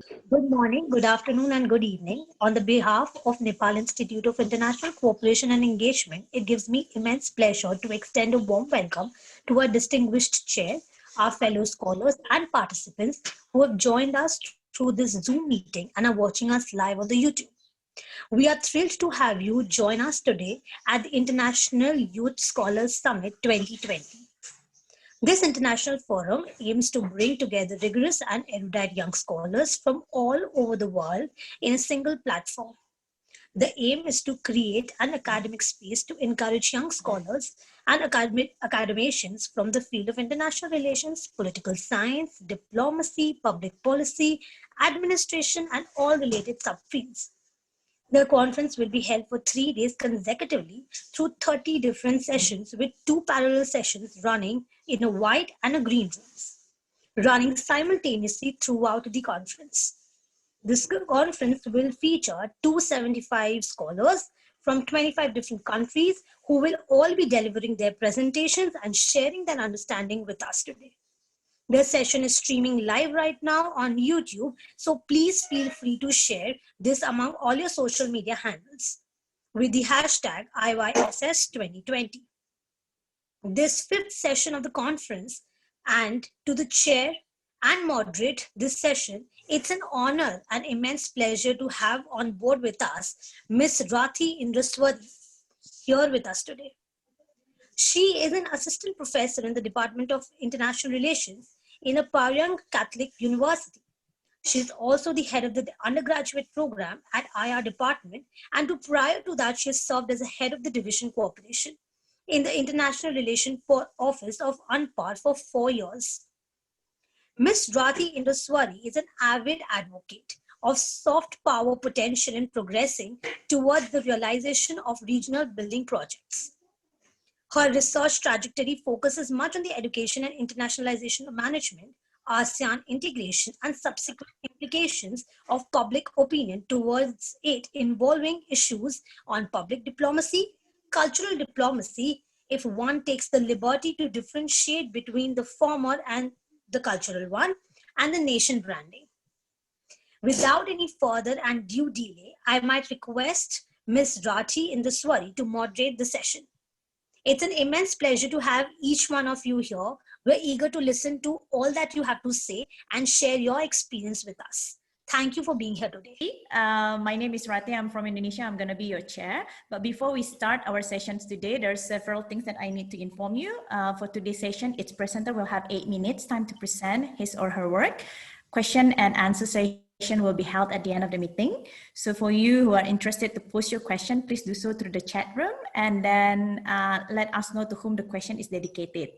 Good morning, good afternoon, and good evening. On the behalf of Nepal Institute of International Cooperation and Engagement, it gives me immense pleasure to extend a warm welcome to our distinguished chair, our fellow scholars, and participants who have joined us through this Zoom meeting and are watching us live on the YouTube. We are thrilled to have you join us today at the International Youth Scholars Summit 2020. This international forum aims to bring together rigorous and erudite young scholars from all over the world in a single platform. The aim is to create an academic space to encourage young scholars and academicians from the field of international relations, political science, diplomacy, public policy, administration, and all related subfields. The conference will be held for 3 days consecutively through 30 different sessions with two parallel sessions running in a white and a green rooms, running simultaneously throughout the conference. This conference will feature 275 scholars from 25 different countries who will all be delivering their presentations and sharing their understanding with us today. This session is streaming live right now on YouTube, so please feel free to share this among all your social media handles with the hashtag IYSS2020. This fifth session of the conference, and to the chair and moderate this session, it's an honor and immense pleasure to have on board with us Ms. Rathi Indraswadi here with us today. She is an assistant professor in the Department of International Relations in a Paryang Catholic University. She is also the head of the undergraduate program at IR department, and prior to that, she has served as a head of the division cooperation in the International Relations Office of UNPAR for 4 years. Ms. Rathi Induswari is an avid advocate of soft power potential in progressing towards the realization of regional building projects. Her research trajectory focuses much on the education and internationalization of management, ASEAN integration, and subsequent implications of public opinion towards it, involving issues on public diplomacy, cultural diplomacy, if one takes the liberty to differentiate between the former and the cultural one, and the nation branding. Without any further and due delay, I might request Ms. Rathi Induswari to moderate the session. It's an immense pleasure to have each one of you here. We're eager to listen to all that you have to say and share your experience with us. Thank you for being here today. My name is Rati. I'm from Indonesia. I'm going to be your chair. But before we start our sessions today, there's several things that I need to inform you. For today's session, each presenter will have 8 minutes time to present his or her work. Question and answer session will be held at the end of the meeting. So for you who are interested to post your question, please do so through the chat room, and then let us know to whom the question is dedicated.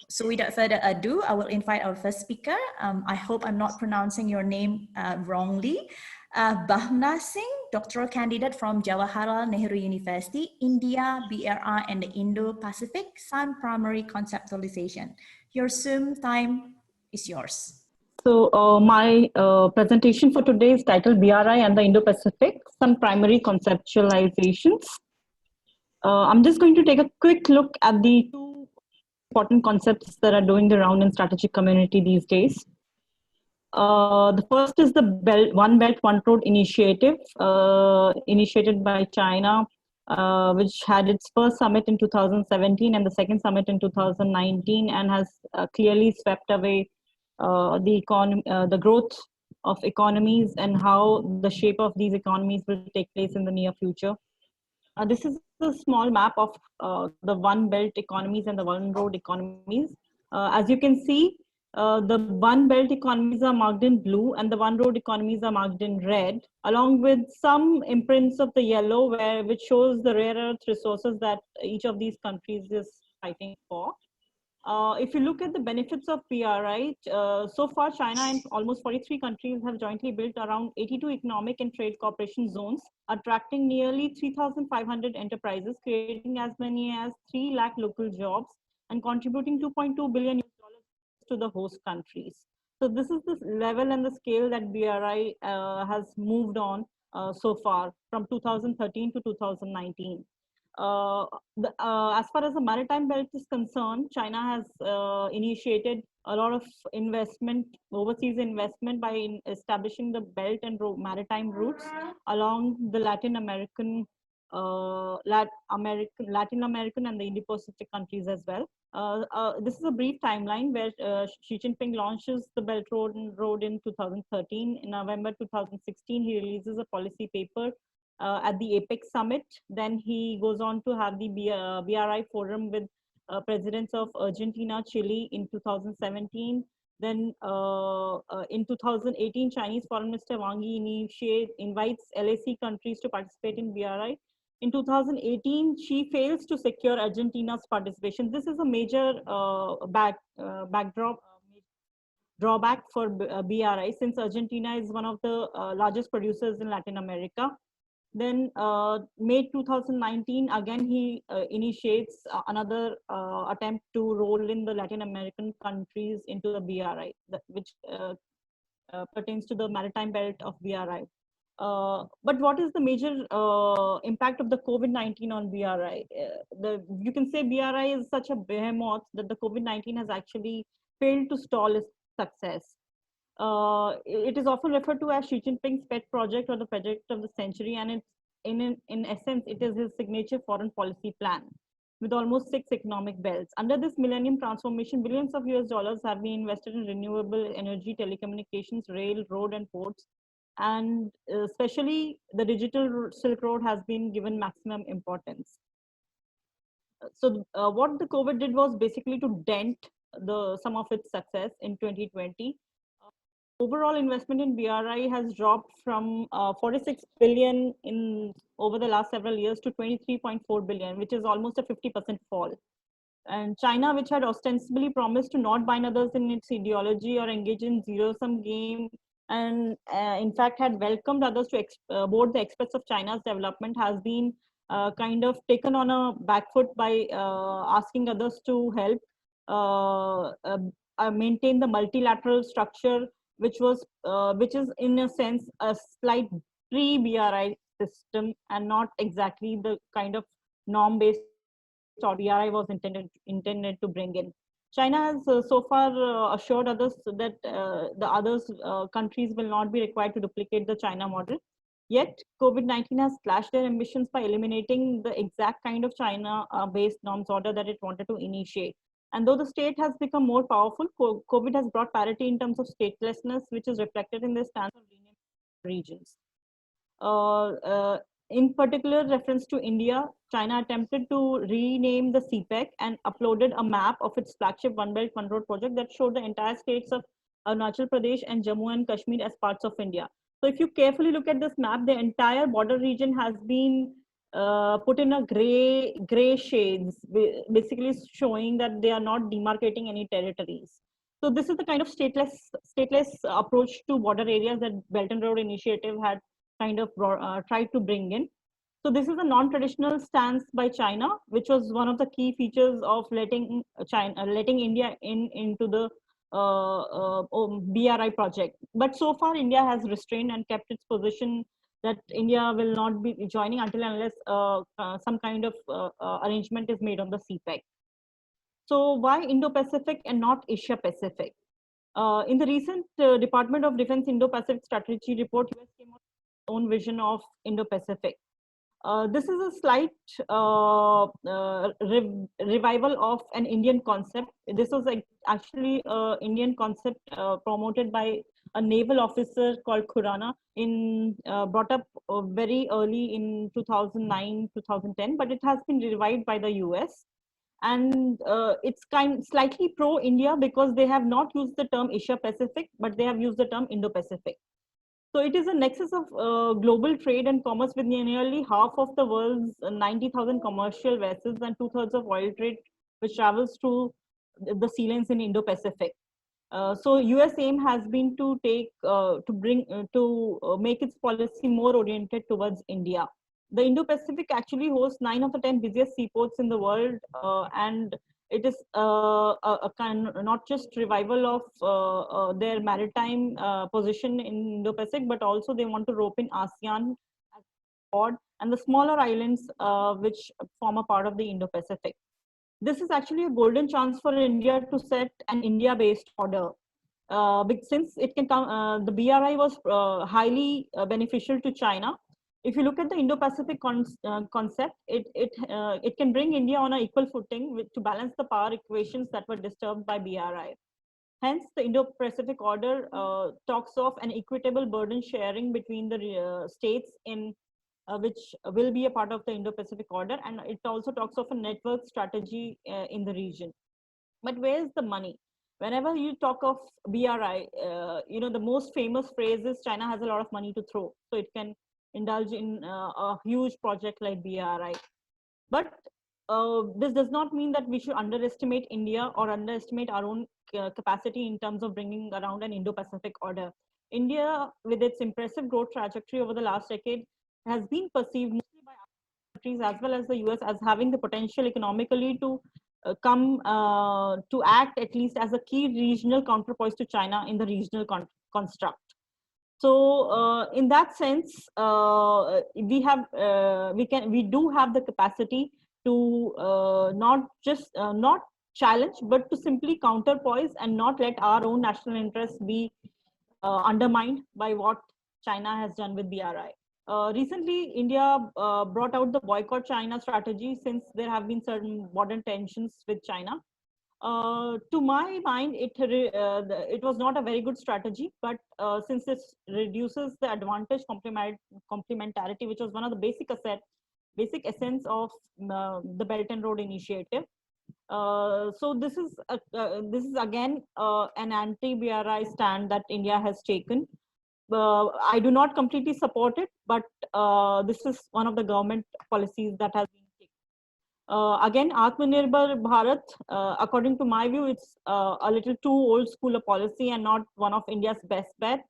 So without further ado, I will invite our first speaker. I hope I'm not pronouncing your name wrongly. Bhavna Singh, doctoral candidate from Jawaharlal Nehru University, India, BRI, and the Indo-Pacific, Sun Primary Conceptualization. Your Zoom time is yours. So my presentation for today is titled BRI and the Indo-Pacific, Some Primary Conceptualizations. I'm just going to take a quick look at the two important concepts that are doing the round in strategic community these days. The first is the One Belt, One Road initiative, initiated by China, which had its first summit in 2017 and the second summit in 2019, and has clearly swept away the growth of economies and how the shape of these economies will take place in the near future. This is a small map of the One Belt economies and the One Road economies. As you can see, the One Belt economies are marked in blue and the One Road economies are marked in red, along with some imprints of the yellow, which shows the rare earth resources that each of these countries is fighting for. If you look at the benefits of BRI, so far China and almost 43 countries have jointly built around 82 economic and trade cooperation zones, attracting nearly 3,500 enterprises, creating as many as 3 lakh local jobs, and contributing $2.2 billion to the host countries. So this is the level and the scale that BRI has moved on so far from 2013 to 2019. As far as the maritime belt is concerned, China has initiated a lot of investment, overseas investment, by establishing the belt and maritime routes along the Latin American Latin American and the Indo-Pacific countries as well. This is a brief timeline where Xi Jinping launches the Belt Road in 2013. In November 2016, he releases a policy paper at the APEC summit. Then he goes on to have the BRI forum with presidents of Argentina, Chile in 2017. Then in 2018, Chinese Foreign Minister Wang Yi invites LAC countries to participate in BRI. In 2018, she fails to secure Argentina's participation. This is a major drawback for BRI, since Argentina is one of the largest producers in Latin America. Then May 2019, again, he initiates another attempt to roll in the Latin American countries into the BRI, which pertains to the maritime belt of BRI. But what is the major impact of the COVID-19 on BRI? You can say BRI is such a behemoth that the COVID-19 has actually failed to stall its success. It is often referred to as Xi Jinping's pet project or the project of the century, and it's in essence, it is his signature foreign policy plan with almost 6 economic belts. Under this millennium transformation, billions of US dollars have been invested in renewable energy, telecommunications, rail, road, and ports. And especially the digital Silk Road has been given maximum importance. So what the COVID did was basically to dent some of its success in 2020. Overall investment in BRI has dropped from 46 billion over the last several years to 23.4 billion, which is almost a 50% fall. And China, which had ostensibly promised to not bind others in its ideology or engage in zero-sum game, and in fact had welcomed others to board the express of China's development, has been kind of taken on a back foot by asking others to help maintain the multilateral structure, which is in a sense a slight pre-BRI system and not exactly the kind of norm-based or BRI was intended to bring in. China has so far assured others that the others countries will not be required to duplicate the China model. Yet COVID-19 has clashed their ambitions by eliminating the exact kind of China-based norms order that it wanted to initiate. And though the state has become more powerful, COVID has brought parity in terms of statelessness, which is reflected in the stance of renaming regions. In particular reference to India, China attempted to rename the CPEC and uploaded a map of its flagship One Belt One Road project that showed the entire states of Arunachal Pradesh and Jammu and Kashmir as parts of India. So if you carefully look at this map, the entire border region has been put in a gray shades, basically showing that they are not demarcating any territories. So this is the kind of stateless approach to border areas that Belt and Road Initiative had kind of tried to bring in. So this is a non-traditional stance by China, which was one of the key features of letting India into the BRI project. But so far, India has restrained and kept its position that India will not be joining until unless some kind of arrangement is made on the CPEC. So why Indo-Pacific and not Asia-Pacific? In the recent Department of Defense Indo-Pacific Strategy Report, US came out with its own vision of Indo-Pacific. This is a slight revival of an Indian concept. This was actually an Indian concept promoted by a naval officer called Khurana, brought up very early in 2009, 2010, but it has been revived by the US. And it's slightly pro-India because they have not used the term Asia-Pacific, but they have used the term Indo-Pacific. So it is a nexus of global trade and commerce with nearly half of the world's 90,000 commercial vessels and 2/3 of oil trade, which travels through the sea lanes in Indo-Pacific. So US aim has been to make its policy more oriented towards India. The Indo-Pacific actually hosts 9 of the 10 busiest seaports in the world, and it is a kind not just revival of their maritime position in Indo-Pacific, but also they want to rope in ASEAN as a board and the smaller islands which form a part of the Indo-Pacific. this is actually a golden chance for India to set an India-based order. Since it can come, the BRI was highly beneficial to China. If you look at the Indo-Pacific concept, it can bring India on an equal footing to balance the power equations that were disturbed by BRI. Hence, the Indo-Pacific Order talks of an equitable burden sharing between the states in which will be a part of the Indo-Pacific Order, and it also talks of a network strategy in the region. But where's the money? Whenever you talk of BRI, the most famous phrase is China has a lot of money to throw, so it can indulge in a huge project like BRI. But this does not mean that we should underestimate India or underestimate our own capacity in terms of bringing around an Indo-Pacific order. India, with its impressive growth trajectory over the last decade, has been perceived mostly by other countries as well as the US as having the potential economically to to act at least as a key regional counterpoise to China in the regional construct. So in that sense, we do have the capacity to not challenge, but to simply counterpoise and not let our own national interests be undermined by what China has done with BRI. Recently, India brought out the boycott China strategy since there have been certain modern tensions with China. To my mind, it was not a very good strategy, but since it reduces the advantage complementarity, which was one of the basic essence of the Belt and Road Initiative. So this is again an anti-BRI stand that India has taken. I do not completely support it, but this is one of the government policies that has been taken. Again, Atmanirbhar Bharat, according to my view, it's a little too old school a policy and not one of India's best bet.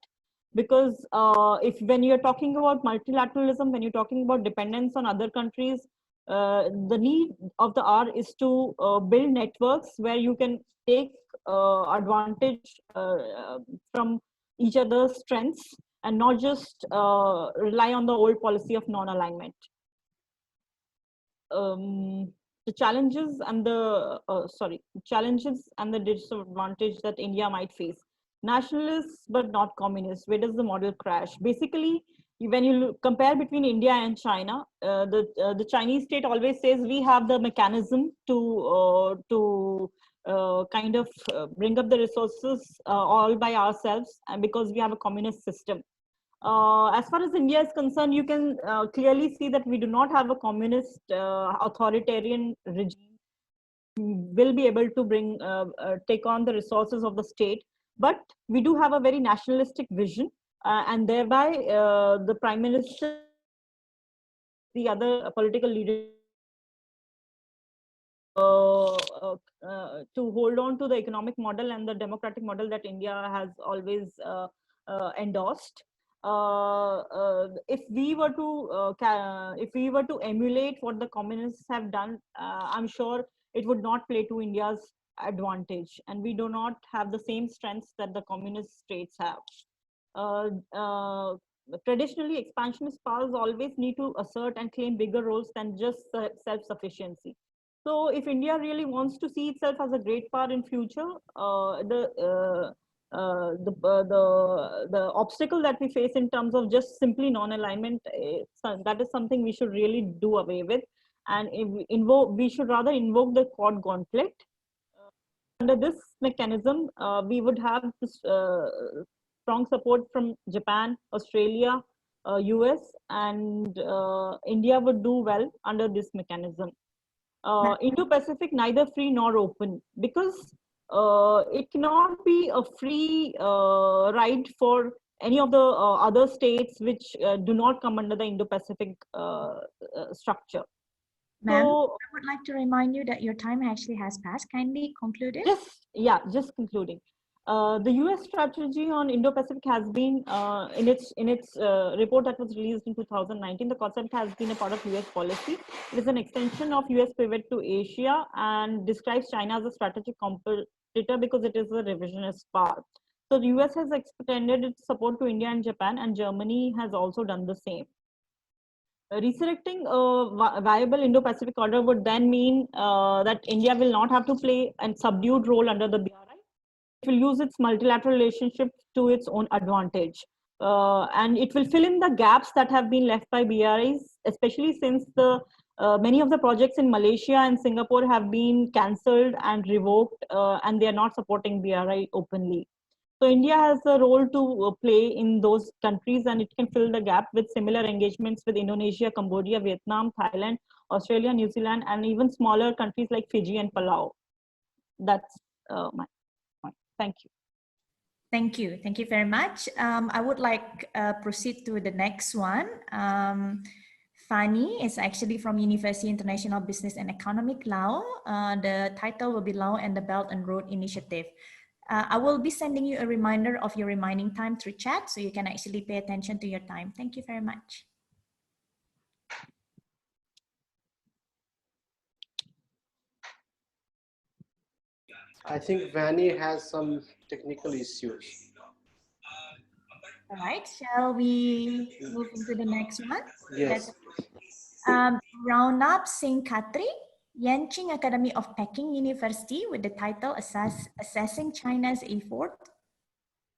Because when you're talking about multilateralism, when you're talking about dependence on other countries, the need of the hour is to build networks where you can take advantage from each other's strengths and not just rely on the old policy of non-alignment. The challenges and the disadvantage that India might face. Nationalists but not communists. Where does the model crash? Basically, when you compare between India and China, the Chinese state always says we have the mechanism to kind of bring up the resources all by ourselves, and because we have a communist system. As far as India is concerned, you can clearly see that we do not have a communist authoritarian regime will be able to take on the resources of the state, but we do have a very nationalistic vision, and thereby the Prime Minister, the other political leaders, to hold on to the economic model and the democratic model that India has always endorsed. If we were to emulate what the communists have done, I'm sure it would not play to India's advantage, and we do not have the same strengths that the communist states have. Traditionally, expansionist powers always need to assert and claim bigger roles than just self-sufficiency. So if India really wants to see itself as a great power in future, the obstacle that we face in terms of just simply non-alignment, that is something we should really do away with, and we should rather invoke the Quad Gauntlet. Under this mechanism, we would have this, strong support from Japan, Australia, US, and India would do well under this mechanism. Indo-Pacific neither free nor open, because it cannot be a free ride for any of the other states which do not come under the Indo-Pacific structure. Ma'am, So, I would like to remind you that your time actually has passed. Kindly conclude it. Just concluding. The US strategy on Indo-Pacific has been in its report that was released in 2019. The concept has been a part of US policy. It is an extension of US pivot to Asia and describes China as a strategic competitor because it is a revisionist power. So the US has extended its support to India and Japan, and Germany has also done the same. Resurrecting a viable Indo-Pacific order would then mean that India will not have to play a subdued role under the BRI. It will use its multilateral relationship to its own advantage. And it will fill in the gaps that have been left by BRIs, especially since many of the projects in Malaysia and Singapore have been cancelled and revoked, and they are not supporting BRI openly. So India has a role to play in those countries, and it can fill the gap with similar engagements with Indonesia, Cambodia, Vietnam, Thailand, Australia, New Zealand, and even smaller countries like Fiji and Palau. That's my point. Thank you. Thank you. Thank you very much. I would like proceed to the next one. Fanny is actually from University International Business and Economic Law. The title will be Law and the Belt and Road Initiative. I will be sending you a reminder of your remaining time through chat, so you can actually pay attention to your time. Thank you very much. I think Vanny has some technical issues. All right, shall we move into the next one? Yes. Raunap Singh Khatri, Yanqing Academy of Peking University, with the title Assessing China's Effort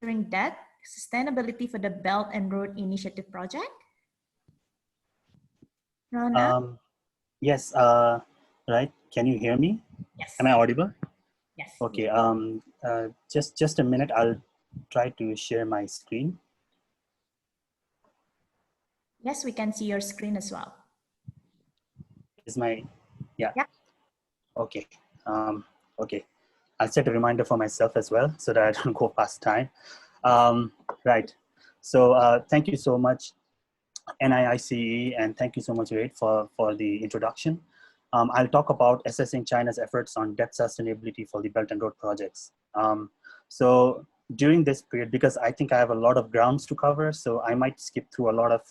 during Debt, Sustainability for the Belt and Road Initiative Project. Raunap? Yes, right. Can you hear me? Yes. Am I audible? Yes. Okay. Just a minute. I'll try to share my screen. Yes, we can see your screen as well. Is my, yeah. Yeah. Okay. Okay. I'll set a reminder for myself as well so that I don't go past time. Right. So thank you so much, NIICE, and thank you so much, Wade, for the introduction. I'll talk about assessing China's efforts on debt sustainability for the Belt and Road projects. So during this period, because I think I have a lot of grounds to cover, so I might skip through a lot of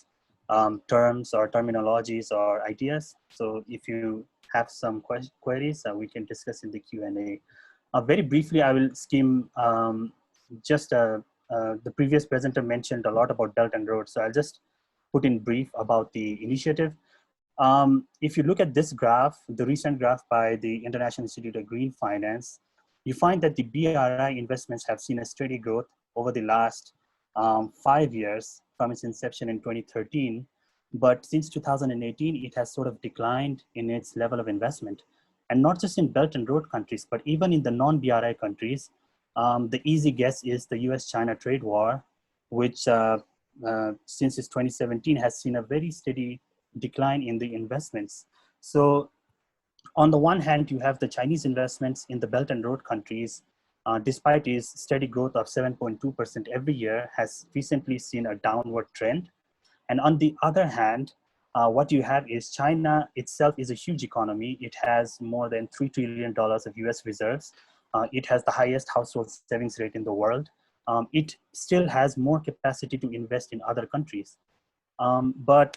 terms or terminologies or ideas. So if you have some queries, we can discuss in the Q&A. Very briefly, I will skim the previous presenter mentioned a lot about Belt and Road, so I'll just put in brief about the initiative. If you look at this graph, the recent graph by the International Institute of Green Finance, you find that the BRI investments have seen a steady growth over the last 5 years from its inception in 2013. But since 2018, it has sort of declined in its level of investment. And not just in Belt and Road countries, but even in the non-BRI countries. The easy guess is the US-China trade war, which since its 2017 has seen a very steady decline in the investments. So on the one hand, you have the Chinese investments in the Belt and Road countries, despite its steady growth of 7.2% every year, has recently seen a downward trend. And on the other hand, what you have is China itself is a huge economy. It has more than $3 trillion of US reserves. It has the highest household savings rate in the world. It still has more capacity to invest in other countries. But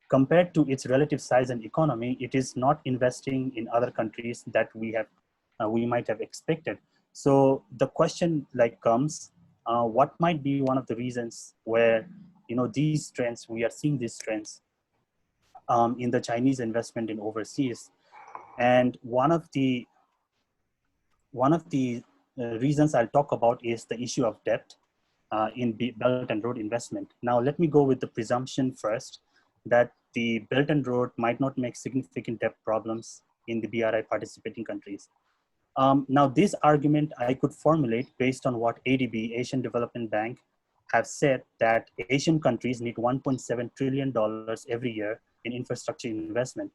compared to its relative size and economy, it is not investing in other countries that we might have expected. So the question comes, what might be one of the reasons where these trends, we are seeing these trends in the Chinese investment in overseas? And one of the reasons I'll talk about is the issue of debt in Belt and Road investment. Now, let me go with the presumption first that the Belt and Road might not make significant debt problems in the BRI participating countries. Now, this argument I could formulate based on what ADB, Asian Development Bank, have said that Asian countries need $1.7 trillion every year in infrastructure investment.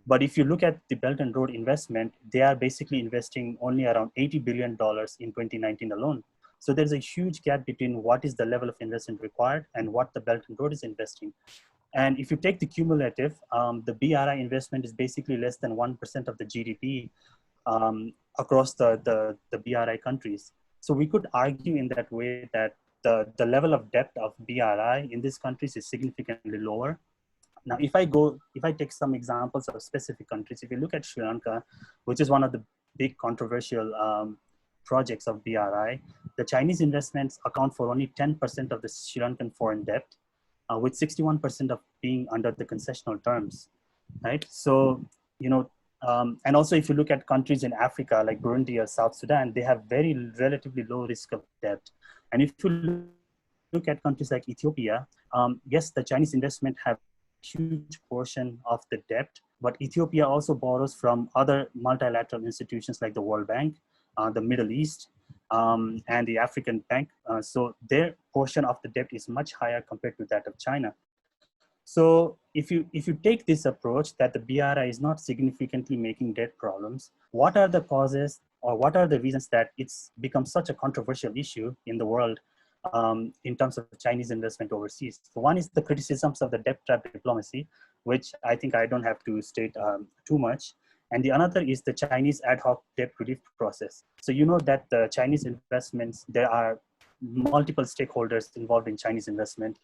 But if you look at the Belt and Road investment, they are basically investing only around $80 billion in 2019 alone. So there's a huge gap between what is the level of investment required and what the Belt and Road is investing. And if you take the cumulative, the BRI investment is basically less than 1% of the GDP across the BRI countries. So we could argue in that way that the level of depth of BRI in these countries is significantly lower. Now, if I take some examples of specific countries, if you look at Sri Lanka, which is one of the big controversial projects of BRI, the Chinese investments account for only 10% of the Sri Lankan foreign debt. with 61% of being under the concessional terms, right? So, and also if you look at countries in Africa like Burundi or South Sudan, they have very relatively low risk of debt. And if you look at countries like Ethiopia, yes, the Chinese investment have a huge portion of the debt, but Ethiopia also borrows from other multilateral institutions like the World Bank, the Middle East, and the African Bank. So their portion of the debt is much higher compared to that of China. So if you take this approach that the BRI is not significantly making debt problems, what are the causes or what are the reasons that it's become such a controversial issue in the world in terms of Chinese investment overseas? So one is the criticisms of the debt trap diplomacy, which I think I don't have to state too much. And the another is the Chinese ad hoc debt relief process. So you know that the Chinese investments, there are multiple stakeholders involved in Chinese investment.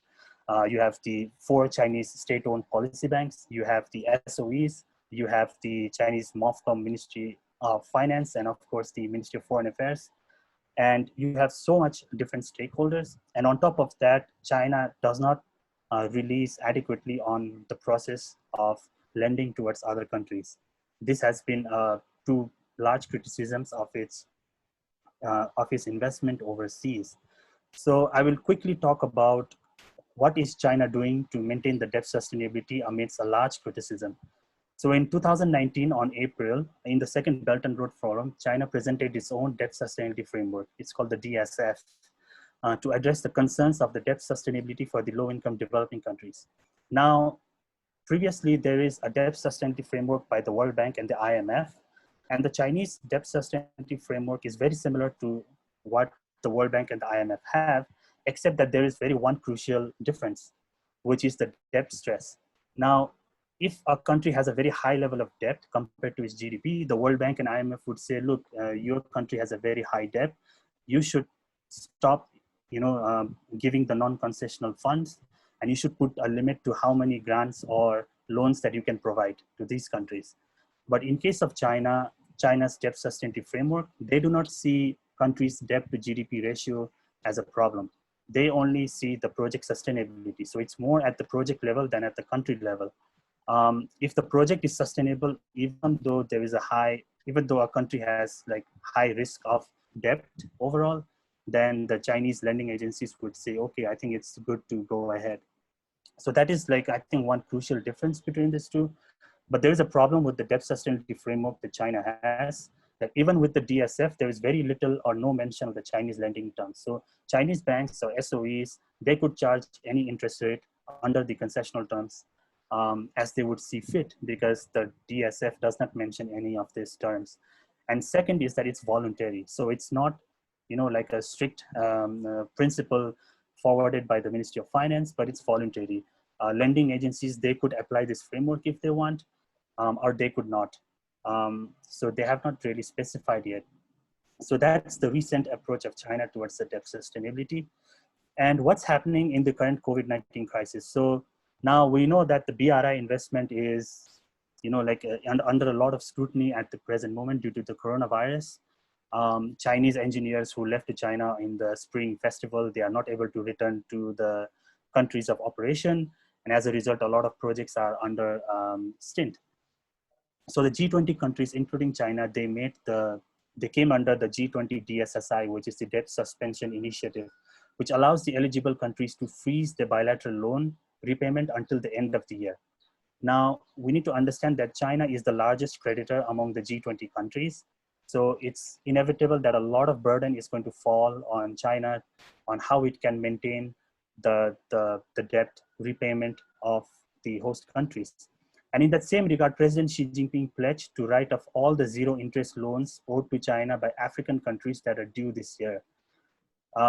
You have the 4 Chinese state-owned policy banks, you have the SOEs, you have the Chinese MOFCOM Ministry of Finance, and of course the Ministry of Foreign Affairs. And you have so much different stakeholders. And on top of that, China does not release adequately on the process of lending towards other countries. This has been 2 large criticisms of its investment overseas. So I will quickly talk about what is China doing to maintain the debt sustainability amidst a large criticism. So in 2019 on April, in the second Belt and Road Forum, China presented its own debt sustainability framework. It's called the DSF, to address the concerns of the debt sustainability for the low-income developing countries. Now, previously there is a debt sustainability framework by the World Bank and the IMF, and the Chinese debt sustainability framework is very similar to what the World Bank and the IMF have, except that there is one crucial difference, which is the debt stress. Now, if a country has a very high level of debt compared to its GDP, the World Bank and IMF would say, look, your country has a very high debt. You should stop giving the non-concessional funds, and you should put a limit to how many grants or loans that you can provide to these countries. But in case of China, China's debt sustainability framework, they do not see countries' debt to GDP ratio as a problem. They only see the project sustainability. So it's more at the project level than at the country level. If the project is sustainable, even though a country has high risk of debt overall, then the Chinese lending agencies would say, okay, I think it's good to go ahead. So that is I think one crucial difference between these two. But there is a problem with the debt sustainability framework that China has, that even with the DSF, there is very little or no mention of the Chinese lending terms. So Chinese banks or SOEs, they could charge any interest rate under the concessional terms as they would see fit, because the DSF does not mention any of these terms. And second is that it's voluntary. So it's not, like a strict principle forwarded by the Ministry of Finance, but it's voluntary. Lending agencies, they could apply this framework if they want, or they could not. So they have not really specified yet. So that's the recent approach of China towards the debt sustainability. And what's happening in the current COVID-19 crisis? So now we know that the BRI investment is, under a lot of scrutiny at the present moment due to the coronavirus. Chinese engineers who left to China in the Spring Festival, they are not able to return to the countries of operation. And as a result, a lot of projects are under stint. So the G20 countries, including China, they came under the G20 DSSI, which is the Debt Suspension Initiative, which allows the eligible countries to freeze their bilateral loan repayment until the end of the year. Now, we need to understand that China is the largest creditor among the G20 countries. So it's inevitable that a lot of burden is going to fall on China on how it can maintain the debt repayment of the host countries. And in that same regard, President Xi Jinping pledged to write off all the zero interest loans owed to China by African countries that are due this year,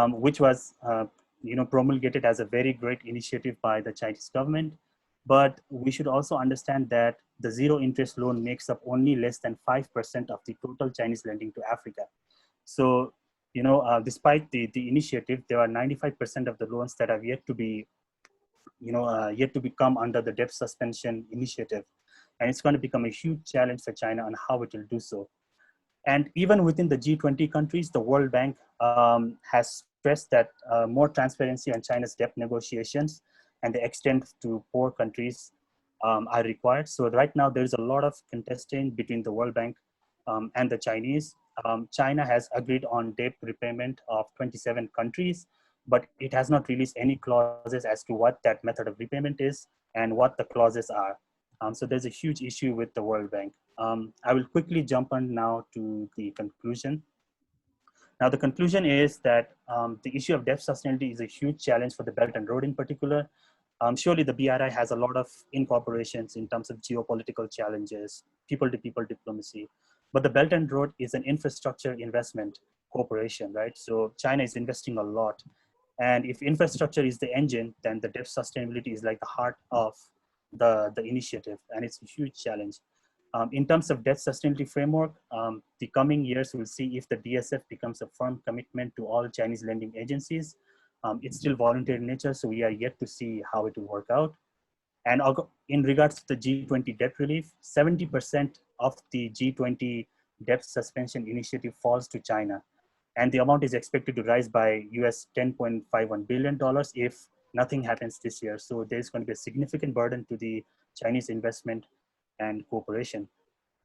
which was promulgated as a very great initiative by the Chinese government. But we should also understand that the zero interest loan makes up only less than 5% of the total Chinese lending to Africa. So, despite the initiative, there are 95% of the loans that have yet to be, yet to become under the debt suspension initiative. And it's going to become a huge challenge for China on how it will do so. And even within the G20 countries, the World Bank has stressed that more transparency on China's debt negotiations and the extent to poor countries are required. So right now there's a lot of contesting between the World Bank and the Chinese. China has agreed on debt repayment of 27 countries, but it has not released any clauses as to what that method of repayment is and what the clauses are. So there's a huge issue with the World Bank. I will quickly jump on now to the conclusion. Now, the conclusion is that the issue of debt sustainability is a huge challenge for the Belt and Road in particular. Surely the BRI has a lot of incorporations in terms of geopolitical challenges, people-to-people diplomacy, but the Belt and Road is an infrastructure investment corporation, right? So China is investing a lot. And if infrastructure is the engine, then the debt sustainability is like the heart of the initiative, and it's a huge challenge. In terms of debt sustainability framework, the coming years will see if the DSF becomes a firm commitment to all Chinese lending agencies. It's still voluntary in nature, so we are yet to see how it will work out. And in regards to the G20 debt relief, 70% of the G20 debt suspension initiative falls to China. And the amount is expected to rise by US $10.51 billion if nothing happens this year. So there's going to be a significant burden to the Chinese investment and cooperation.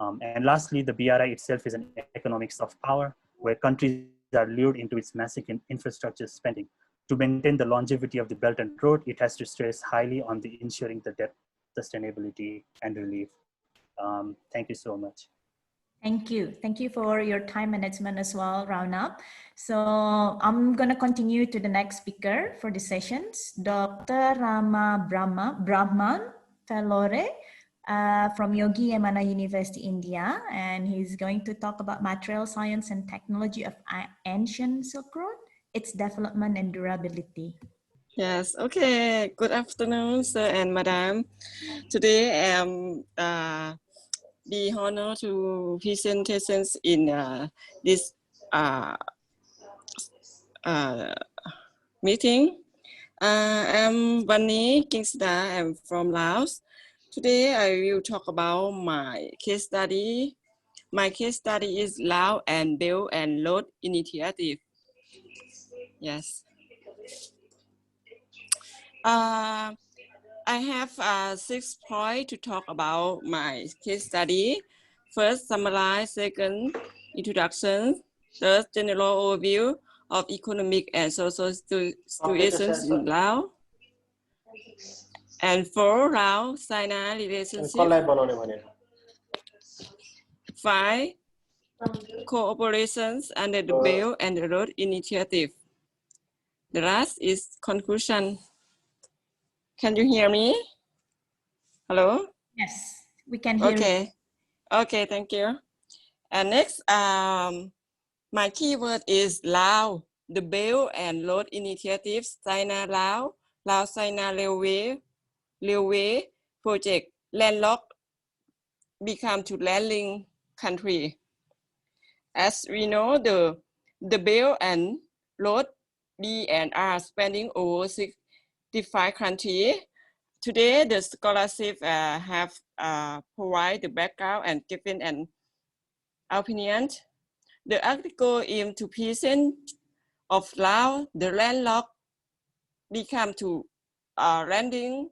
And lastly, the BRI itself is an economic soft power where countries are lured into its massive infrastructure spending. To maintain the longevity of the Belt and Road, it has to stress highly on the ensuring the debt sustainability and relief. Thank you so much. Thank you. Thank you for your time management as well, Raunap. So I'm going to continue to the next speaker for the sessions, Dr. Rama Brahman Falore from Yogi Yamana University, India. And he's going to talk about material science and technology of ancient Silk Road, its development and durability. Yes, okay. Good afternoon, sir and madam. Today I am the honor to presentations in this meeting. I'm Vani Kingsda. I'm from Laos. Today I will talk about my case study. My case study is Laos and Belt and Road Initiative. Yes. I have 6 points to talk about my case study. First, summarize. Second, introduction. Third, general overview of economic and social situations in Laos. And four, Laos-China relationship. 5, cooperations under the Belt and the Road Initiative. The last is conclusion. Can you hear me? Hello? Yes, we can hear you. Okay, thank you. And next, my keyword is Laos, the Belt and Road Initiative, China-Laos, Laos-China Railway Project, landlocked become to landing country. As we know, the Belt and Road B&R spanning over 65 countries. Today, the scholarship have provided the background and given an opinion. The article aims to present of Laos, the landlocked become to landing,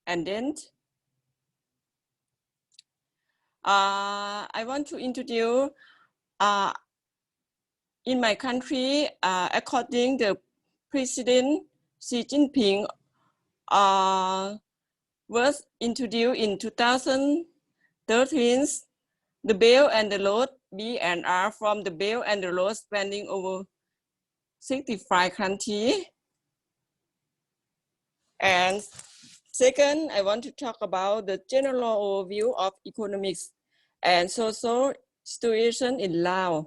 and then I want to introduce in my country, according to President Xi Jinping, was introduced in 2013. The Belt and the Road B&R from the Belt and the Road spanning over 65 countries. And second, I want to talk about the general overview of economics and social situation in Laos.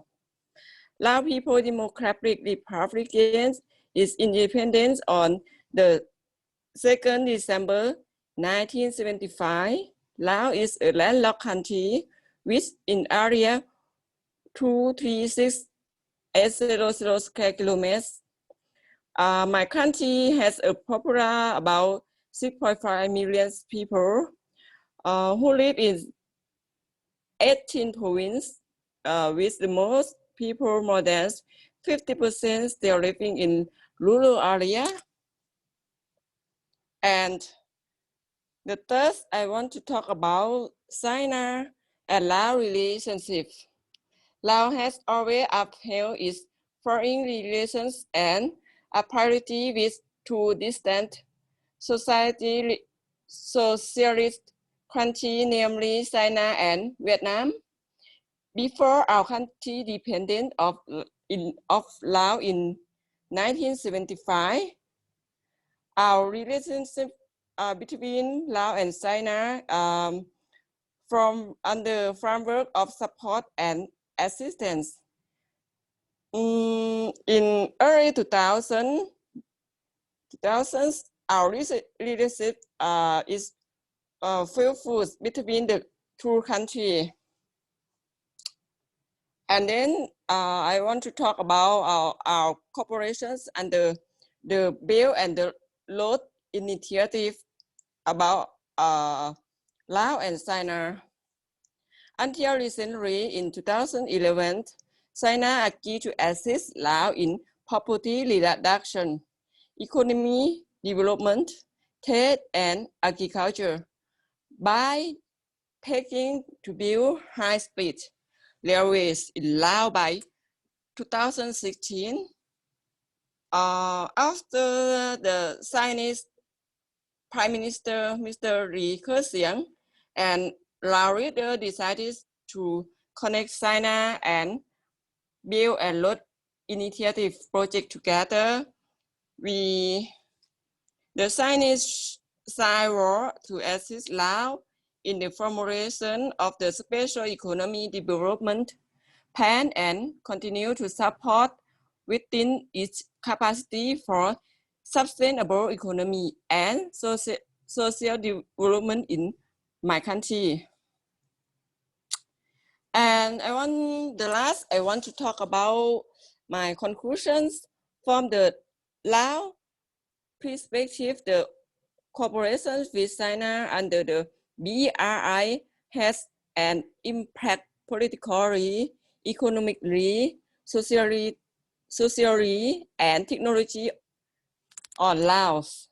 Lao People Democratic Republic gained its independence on the 2nd December 1975. Laos is a landlocked country which in area 236,800 square kilometers. My country has a population about 6.5 million people who live in 18 provinces, with the most people, more than 50% still living in rural area. And the third, I want to talk about China and Laos relationship. Laos has always upheld its foreign relations and a parity with two distant socialist countries, namely China and Vietnam. Before our country dependent of Laos in 1975, our relationship between Laos and China from under framework of support and assistance. In early 2000s, our relationship is fruitful between the two countries. And then I want to talk about our corporations and the Belt and the Road Initiative about Laos and China. Until recently, in 2011, China agreed to assist Laos in poverty reduction, economy development, trade, and agriculture by pledging to build high-speed railways in Laos by 2016. After the Chinese Prime Minister Mr. Li Keqiang and Lao leader decided to connect China and Belt and Road Initiative project together. The Chinese side were to assist Laos in the formulation of the special economy development plan and continue to support within its capacity for sustainable economy and social development in my country. And I want to talk about my conclusions from the Lao perspective. The cooperation with China under the BRI has an impact politically, economically, socially, and technology on Laos.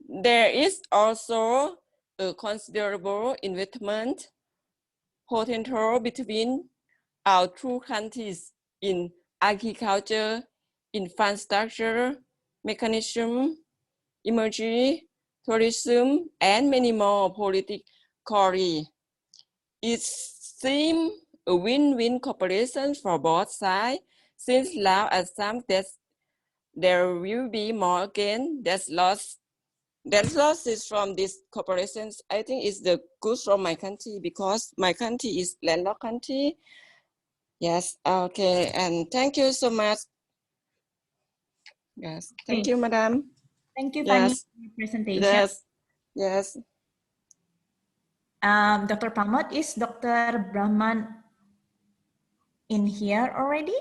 There is also a considerable investment potential between our two countries in agriculture, infrastructure, mechanism, emerging, tourism, and many more politically. It seems a win-win cooperation for both sides, since Laos assumes that there will be more gain that's lost. That losses from this cooperation, I think, is the good from my country, because my country is landlocked country. Yes, okay, and thank you so much. Yes, thank you, madam. Thank you, Fanny, Yes. for your presentation. Yes, yes. Dr. Pramod, is Dr. Brahman in here already?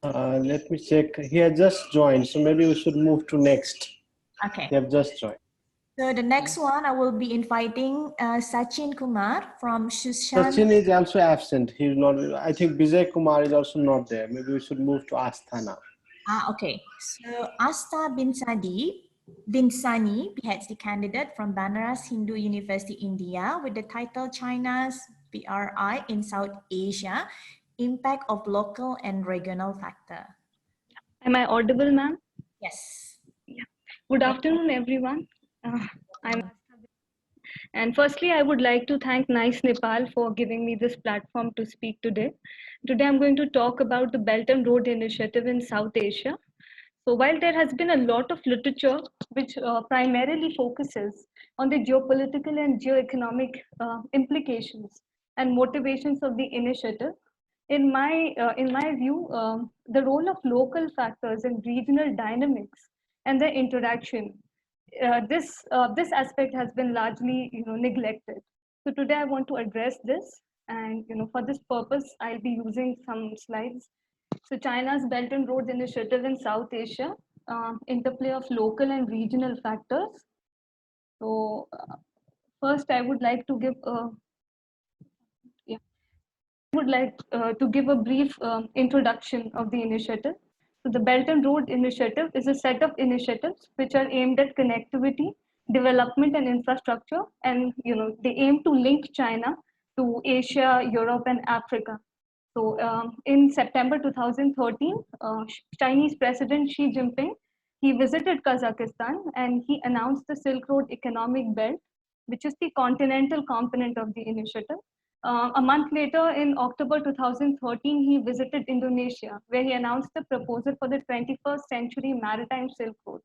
Let me check. He has just joined, so maybe we should move to next. Okay. They have just joined. So the next one, I will be inviting Sachin Kumar from Shushan. Sachin is also absent. He's not. I think Vijay Kumar is also not there. Maybe we should move to Asthana. Okay. So Asta Binsani, PhD candidate from Banaras Hindu University, India, with the title China's BRI in South Asia, Impact of Local and Regional Factor. Am I audible, ma'am? Yes. Yeah. Good afternoon, everyone. And firstly, I would like to thank NICE Nepal for giving me this platform to speak today. Today, I'm going to talk about the Belt and Road Initiative in South Asia. So while there has been a lot of literature which primarily focuses on the geopolitical and geoeconomic implications and motivations of the initiative, in my view, the role of local factors and regional dynamics and their interaction, this aspect has been largely neglected. So today I want to address this, and for this purpose I'll be using some slides. So China's Belt and Road Initiative in South Asia, interplay of local and regional factors. So first I would like to give a to give a brief introduction of the initiative. So the Belt and Road Initiative is a set of initiatives which are aimed at connectivity, development and infrastructure. And they aim to link China to Asia, Europe and Africa. So in September 2013, Chinese President Xi Jinping, he visited Kazakhstan and he announced the Silk Road Economic Belt, which is the continental component of the initiative. A month later, in October 2013, he visited Indonesia, where he announced the proposal for the 21st Century Maritime Silk Road,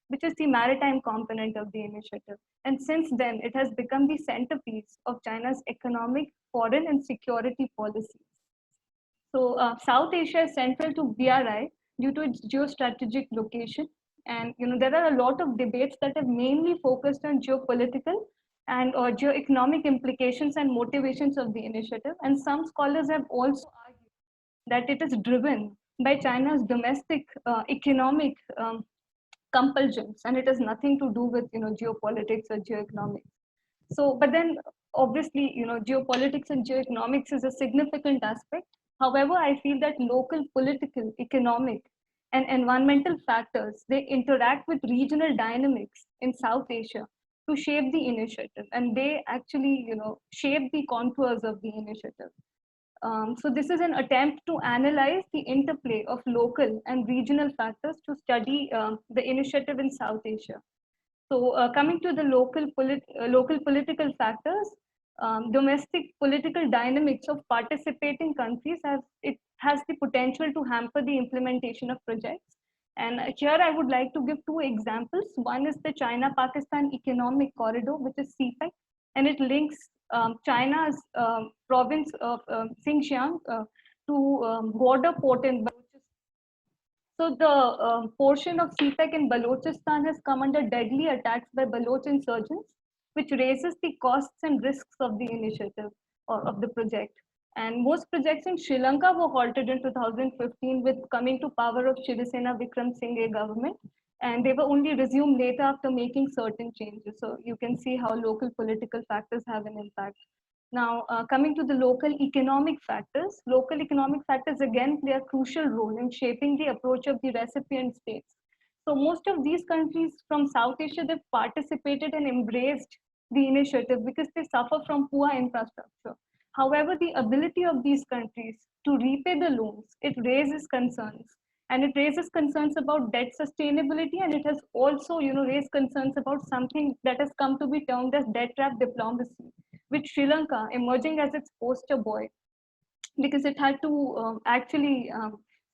which is the maritime component of the initiative. And since then, it has become the centerpiece of China's economic, foreign, and security policies. So South Asia is central to BRI due to its geostrategic location. And there are a lot of debates that have mainly focused on geopolitical and geo-economic implications and motivations of the initiative. And some scholars have also argued that it is driven by China's domestic economic compulsions, and it has nothing to do with geopolitics or geoeconomics. So, but then obviously, geopolitics and geoeconomics is a significant aspect. However, I feel that local political, economic, and environmental factors, they interact with regional dynamics in South Asia to shape the initiative, and they actually, shape the contours of the initiative. So this is an attempt to analyze the interplay of local and regional factors to study the initiative in South Asia. So coming to the local political factors, domestic political dynamics of participating countries has the potential to hamper the implementation of projects. And here I would like to give two examples. One is the China-Pakistan Economic Corridor, which is CPEC, and it links China's province of Xinjiang to border port in Balochistan. So the portion of CPEC in Balochistan has come under deadly attacks by Baloch insurgents, which raises the costs and risks of the initiative or of the project. And most projects in Sri Lanka were halted in 2015 with coming to power of Shiv Sena Wickremesinghe government, and they were only resumed later after making certain changes. So you can see how local political factors have an impact. Now, coming to the local economic factors again play a crucial role in shaping the approach of the recipient states. So most of these countries from South Asia, they've participated and embraced the initiative because they suffer from poor infrastructure. However, the ability of these countries to repay the loans, it raises concerns. And it raises concerns about debt sustainability, and it has also raised concerns about something that has come to be termed as debt trap diplomacy, with Sri Lanka emerging as its poster boy, because it had to actually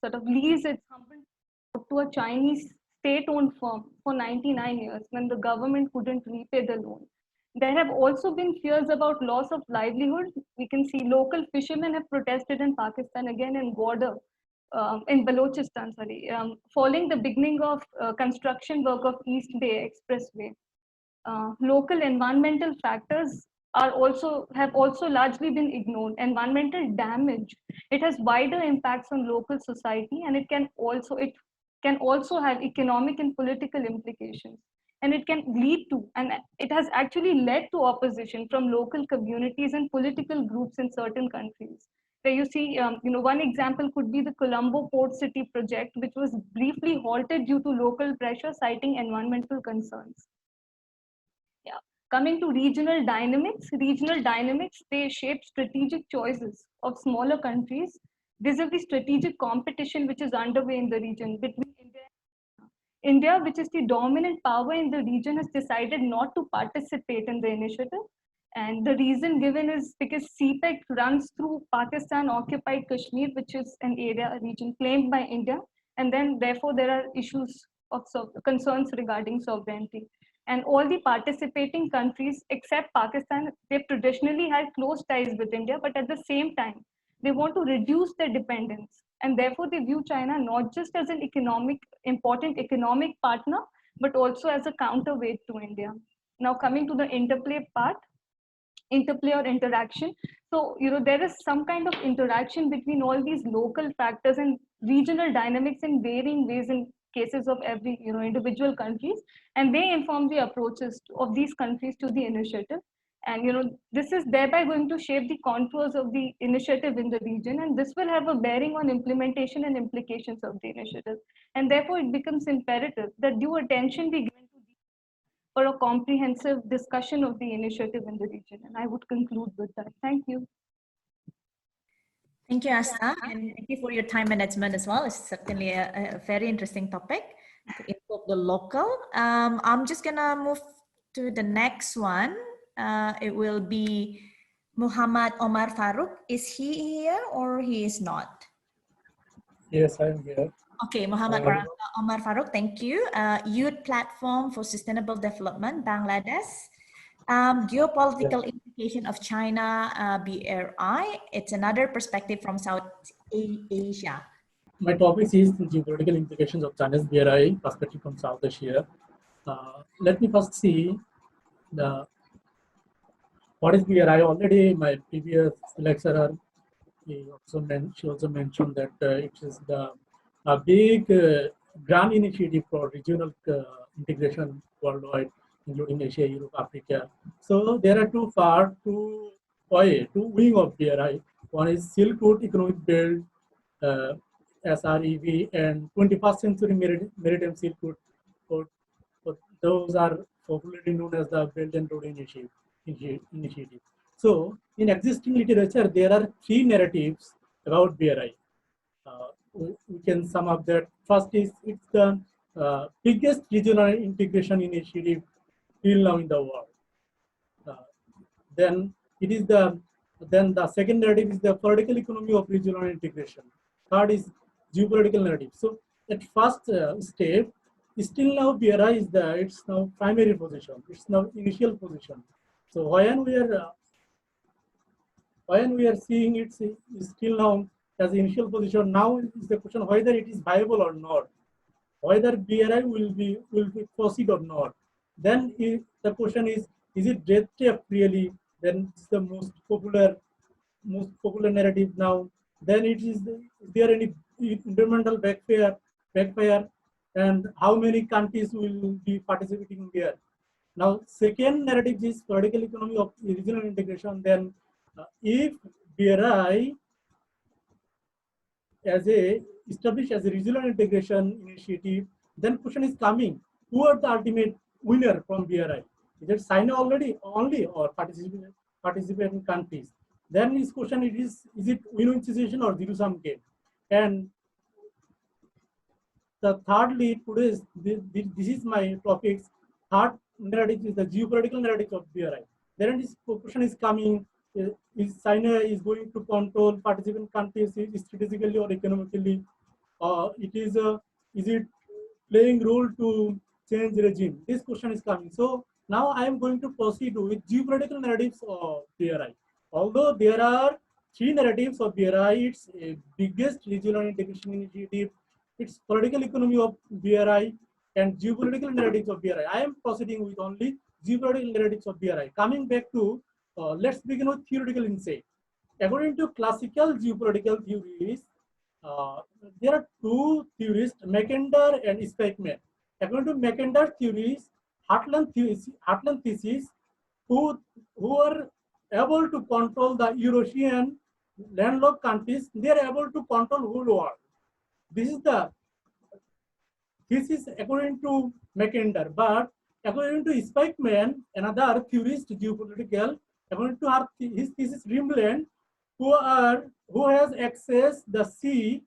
sort of lease its humble to a Chinese state-owned firm for 99 years when the government couldn't repay the loan. There have also been fears about loss of livelihood. We can see local fishermen have protested in Pakistan, again in Gwadar, in Balochistan, following the beginning of construction work of East Bay Expressway. Local environmental factors have also largely been ignored. Environmental damage, it has wider impacts on local society, and it can also have economic and political implications. And it can lead to, and it has actually led to opposition from local communities and political groups in certain countries. Where you see, one example could be the Colombo Port City project, which was briefly halted due to local pressure, citing environmental concerns. Yeah. Coming to regional dynamics, they shape strategic choices of smaller countries vis-a-vis strategic competition which is underway in the region between India, which is the dominant power in the region, has decided not to participate in the initiative. And the reason given is because CPEC runs through Pakistan-occupied Kashmir, which is an area, a region claimed by India. And then therefore there are issues of concerns regarding sovereignty. And all the participating countries except Pakistan, they've traditionally had close ties with India, but at the same time, they want to reduce their dependence. And therefore they view China not just as an important economic partner, but also as a counterweight to India. Now coming to the interplay or interaction. So, there is some kind of interaction between all these local factors and regional dynamics in varying ways in cases of every, individual countries, and they inform the approaches of these countries to the initiative. And this is thereby going to shape the contours of the initiative in the region, and this will have a bearing on implementation and implications of the initiative. And therefore, it becomes imperative that due attention be given to for a comprehensive discussion of the initiative in the region. And I would conclude with that. Thank you. Thank you, Asta, and thank you for your time management as well. It's certainly a very interesting topic to involve the local. I'm just gonna move to the next one. It will be Muhammad Omar Farouk. Is he here or he is not? Yes, I'm here. Okay, Muhammad Omar Farouk, thank you. Youth Platform for Sustainable Development, Bangladesh. Geopolitical implication of China, BRI. It's another perspective from South Asia. My topic is the geopolitical implications of China's BRI perspective from South Asia. Let me first see what is BRI. Already my previous lecturer, she also mentioned that it is a big grand initiative for regional integration worldwide, including Asia, Europe, Africa. So there are two wing of BRI. One is Silk Road Economic Belt, SREB, and 21st Century Maritime Silk Road. So those are popularly known as the Belt and Road Initiative. So in existing literature, there are three narratives about BRI. We can sum up that. First is it's the biggest regional integration initiative till now in the world. Then the second narrative is the political economy of regional integration. Third is geopolitical narrative. So at first step, still now BRI is its now primary position. It's now initial position. So when we are seeing it still now as the initial position, now is the question whether it is viable or not, whether BRI will proceed or not. Then the question is it death trap really? Then it's the most popular narrative now. Then is there any environmental backfire, and how many countries will be participating there? Now, second narrative is political economy of regional integration. Then, if BRI established as a regional integration initiative, then question is coming: who are the ultimate winner from BRI? Is it China only, or participating countries? Then this question is it win-win situation or zero-sum game? And the thirdly, this is my topic. Third narrative is the geopolitical narrative of BRI. Then this question is coming: is China is going to control participant countries strategically or economically? Is it playing role to change regime? This question is coming. So now I am going to proceed with geopolitical narratives of BRI. Although there are three narratives of BRI, it's a biggest regional integration initiative, its political economy of BRI, and geopolitical narratives of BRI. I am proceeding with only geopolitical narratives of BRI. Coming back to, let's begin with theoretical insight. According to classical geopolitical theories, there are two theorists, Mackinder and Spykman. According to Mackinder theories, Heartland thesis, who are able to control the Eurasian landlocked countries, they are able to control whole world. This is the thesis according to Mackinder. But according to Spykman, another theorist geopolitical, according to his thesis, Rimland, who has access the sea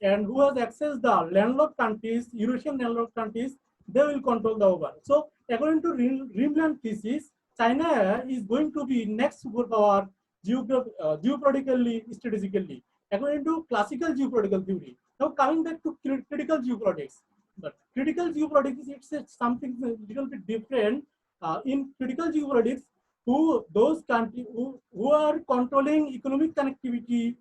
and who has access the landlocked countries, Eurasian landlocked countries, they will control the world. So according to Rimland thesis, China is going to be next superpower geopolitically, strategically, according to classical geopolitical theory. Now coming back to critical geopolitics. But critical geopolitics, it's something a little bit different. In critical geopolitics, those countries who are controlling economic connectivity,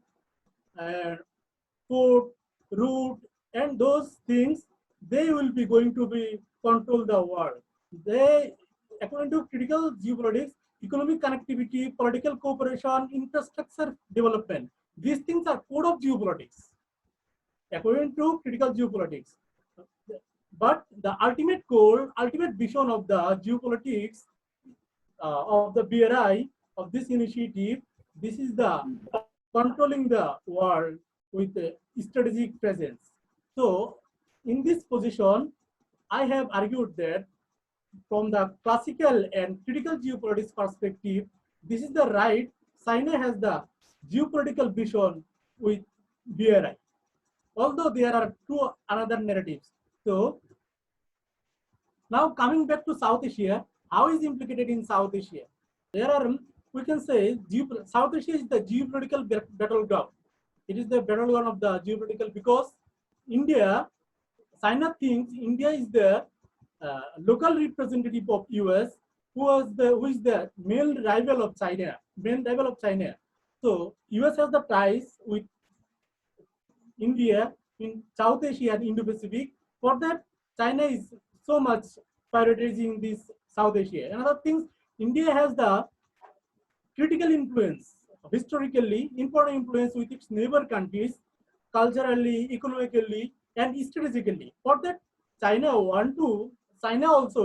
port, route, and those things, they will be going to be control the world. They, according to critical geopolitics, economic connectivity, political cooperation, infrastructure development, these things are core of geopolitics, according to critical geopolitics. But the ultimate goal, ultimate vision of the geopolitics of the BRI, of this initiative, this is the controlling the world with a strategic presence. So in this position, I have argued that from the classical and critical geopolitics perspective, this is the right. China has the geopolitical vision with BRI. Although there are two another narratives. So now coming back to South Asia, how is implicated in South Asia? There are, we can say, South Asia is the geopolitical battleground. It is the battleground of the geopolitical because China thinks India is the local representative of US, who is the main rival of China. So US has the ties with India in South Asia and Indo-Pacific. For that, China is so much prioritizing this South Asia. Another thing, India has the critical influence, historically important influence with its neighbor countries, culturally, economically, and strategically. For that, China also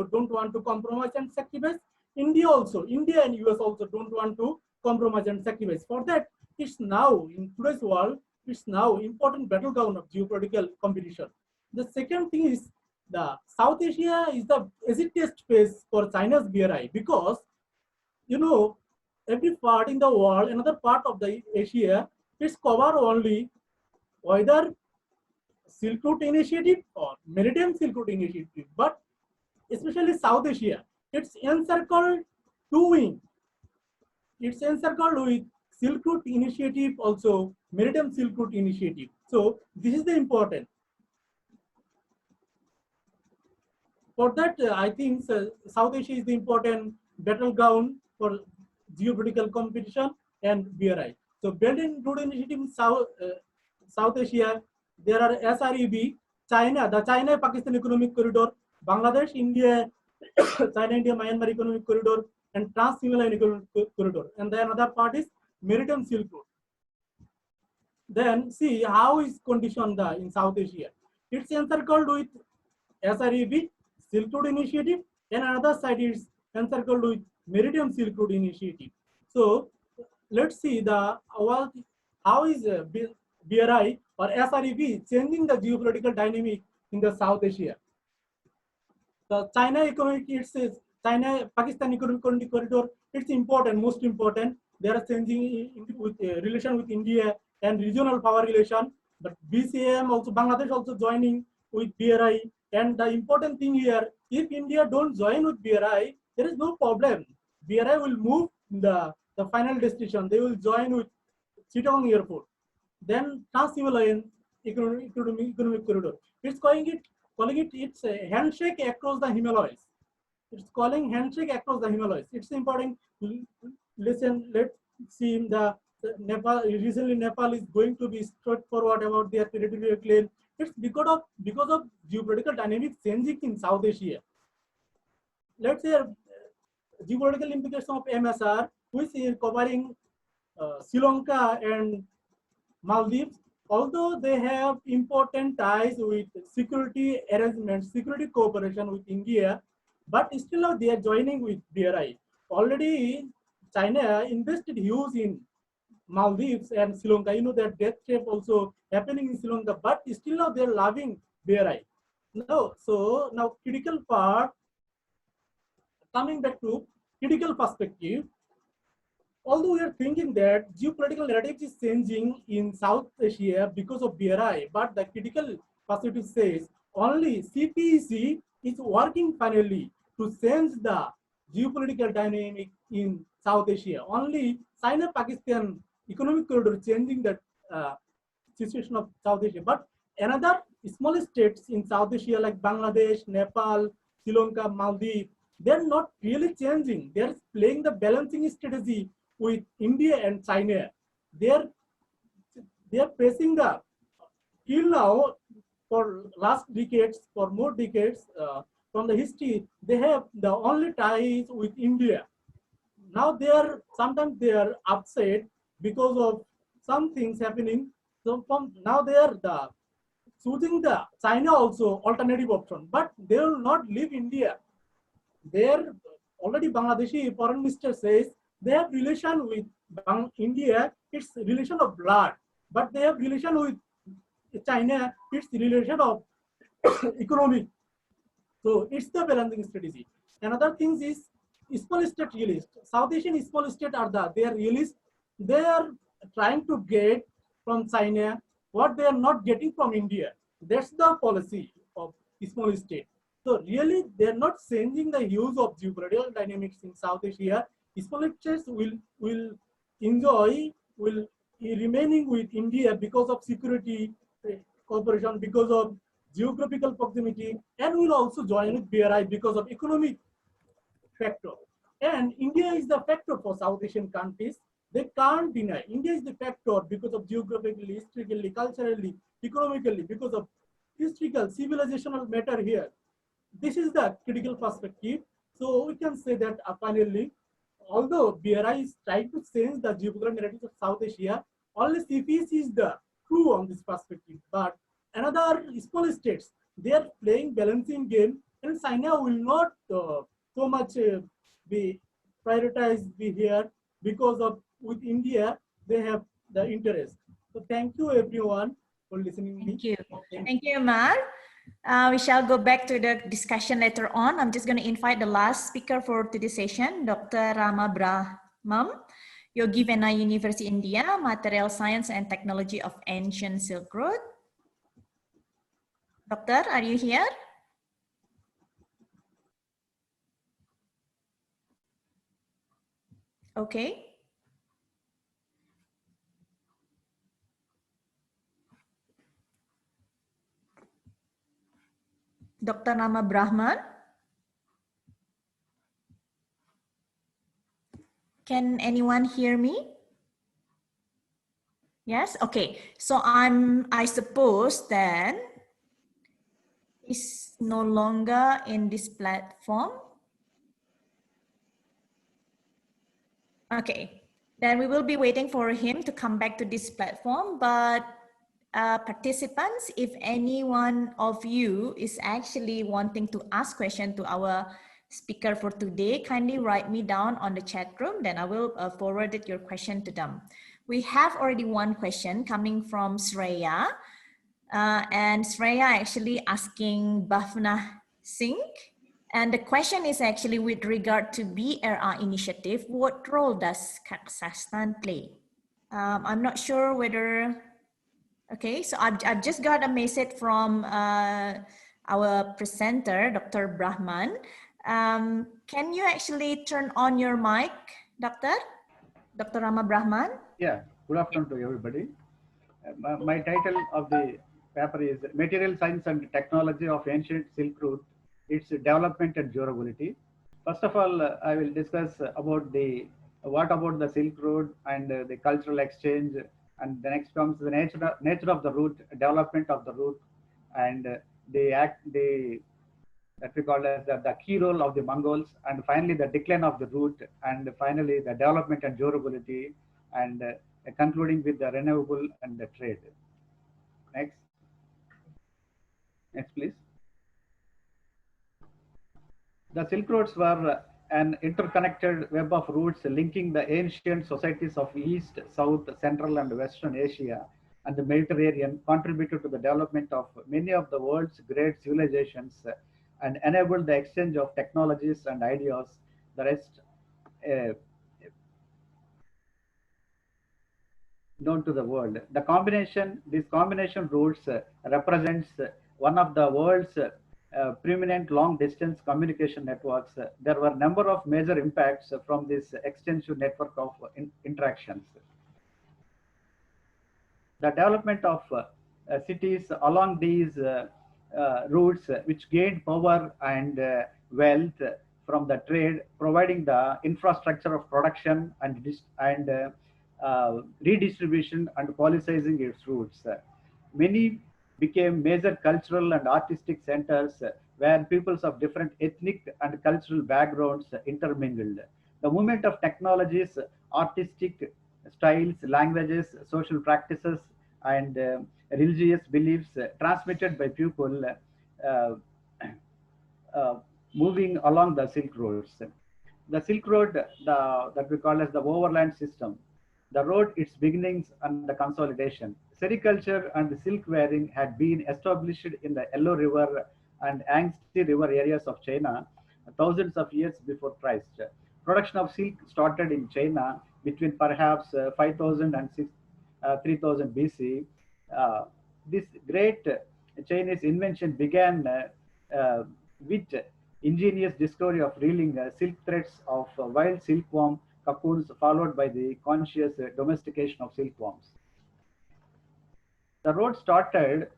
don't want to compromise and sacrifice. India and US also don't want to compromise and sacrifice. For that, it's now in today's world, it's now important battleground of geopolitical competition. The second thing is the South Asia is the acid test space for China's BRI because every part in the world, another part of the Asia, is covered only whether Silk Route Initiative or Maritime Silk Route Initiative, but especially South Asia, it's encircled two wings. It's encircled with Silk Route Initiative, also Maritime Silk Route Initiative. So this is the important. For that, I think South Asia is the important battleground for geopolitical competition and BRI. So Belt and Road Initiative in South Asia, there are SREB, China, the China-Pakistan Economic Corridor, Bangladesh, India, China-India, Myanmar Economic Corridor, and Trans-Himalayan Economic Corridor. And then another part is Maritime Silk Road. Then see how is condition in South Asia. It's encircled with SREB, Silk Road Initiative, and another side is encircled with Maritime Silk Road Initiative. So let's see how is BRI or SREB changing the geopolitical dynamic in the South Asia. The China-Pakistan Economic Corridor, it's important, most important. They are changing with relation with India and regional power relation. But BCM also, Bangladesh also joining with BRI. And the important thing here, if India don't join with BRI, there is no problem. BRI will move the final destination. They will join with Chittagong Airport. Then Trans-Himalayan Economic Corridor. It's calling it's a handshake across the Himalayas. It's calling handshake across the Himalayas. It's important. Listen, let's see Nepal. Recently, Nepal is going to be straightforward about their territorial claim. It's because of geopolitical dynamics changing in South Asia. Let's say geopolitical implications of MSR, which is covering Sri Lanka and Maldives. Although they have important ties with security arrangements, security cooperation with India, but still they are joining with BRI. Already, China invested huge in Maldives and Sri Lanka. You know that death trap also happening in Sri Lanka, but still now they're loving BRI. So now critical part, coming back to critical perspective, although we are thinking that geopolitical narrative is changing in South Asia because of BRI, but the critical perspective says only CPEC is working finally to change the geopolitical dynamic in South Asia. Only China-Pakistan Economic Corridor changing the situation of South Asia. But another small states in South Asia like Bangladesh, Nepal, Sri Lanka, Maldives, they're not really changing. They're playing the balancing strategy with India and China. They're facing the till now for last decades, for more decades from the history, they have the only ties with India. Now sometimes they are upset because of some things happening. So now they are choosing the China also alternative option, but they will not leave India. Their already Bangladeshi foreign minister says they have relation with India, it's relation of blood, but they have relation with China, it's relation of economic. So it's the balancing strategy. Another thing is small state realist. South Asian small state are they are realist. They are trying to get from China what they are not getting from India. That's the policy of small state. So really, they are not changing the hues of geopolitical dynamics in South Asia. Small states will enjoy will remaining with India because of security cooperation, because of geographical proximity, and will also join with BRI because of economic factor. And India is the factor for South Asian countries. They can't deny. India is the factor because of geographically, historically, culturally, economically, because of historical, civilizational matter here. This is the critical perspective. So we can say that finally, although BRI is trying to change the geographical narrative of South Asia, only CPC is the true on this perspective. But another small states, they are playing balancing game, and China will not so much be prioritized be here because of with India they have the interest. So thank you everyone for listening me. Thank you. Thank you, Amar. We shall go back to the discussion later on. I'm just going to invite the last speaker for today's session, Dr. Rama Brahmam, Yogi Vena University, India, Material Science and Technology of Ancient Silk Road. Doctor, are you here? Okay. Dr. Rama Brahman. Can anyone hear me? Yes, okay. So I suppose then he's no longer in this platform. Okay, then we will be waiting for him to come back to this platform, but participants, if any one of you is actually wanting to ask question to our speaker for today, kindly write me down on the chat room, then I will forward your question to them. We have already one question coming from Sreya, and Sreya actually asking Bhavna Singh. And the question is actually with regard to BRI initiative, what role does Kazakhstan play? I'm not sure whether, okay, so I've just got a message from our presenter, Dr. Brahman. Can you actually turn on your mic, Dr. Rama Brahman? Yeah, good afternoon to everybody. My title of the paper is Material Science and Technology of Ancient Silk Road, its Development and Durability. First of all, I will discuss about what about the Silk Road and the cultural exchange, and the next comes the nature of the route, development of the route, and that we call as the key role of the Mongols, and finally the decline of the route, and finally the development and durability, and concluding with the renewable and the trade. Next. Next, please. The Silk Roads were an interconnected web of routes linking the ancient societies of East, South, Central, and Western Asia and the Mediterranean, contributed to the development of many of the world's great civilizations and enabled the exchange of technologies and ideas. The rest known to the world. These combination routes represents one of the world's preeminent long-distance communication networks. There were a number of major impacts from this extensive network of interactions. The development of cities along these routes, which gained power and wealth from the trade, providing the infrastructure of production and redistribution and policizing its routes. Many became major cultural and artistic centers where peoples of different ethnic and cultural backgrounds intermingled. The movement of technologies, artistic styles, languages, social practices, and religious beliefs transmitted by people moving along the Silk Roads. the Silk Road, that we call as the overland system. The road, its beginnings and the consolidation. Sericulture and the silk wearing had been established in the Yellow River and Yangtze River areas of China thousands of years before Christ. Production of silk started in China between perhaps 5000 and 3000 BC. This great Chinese invention began with ingenious discovery of reeling silk threads of wild silkworm cocoons, followed by the conscious domestication of silkworms. The road started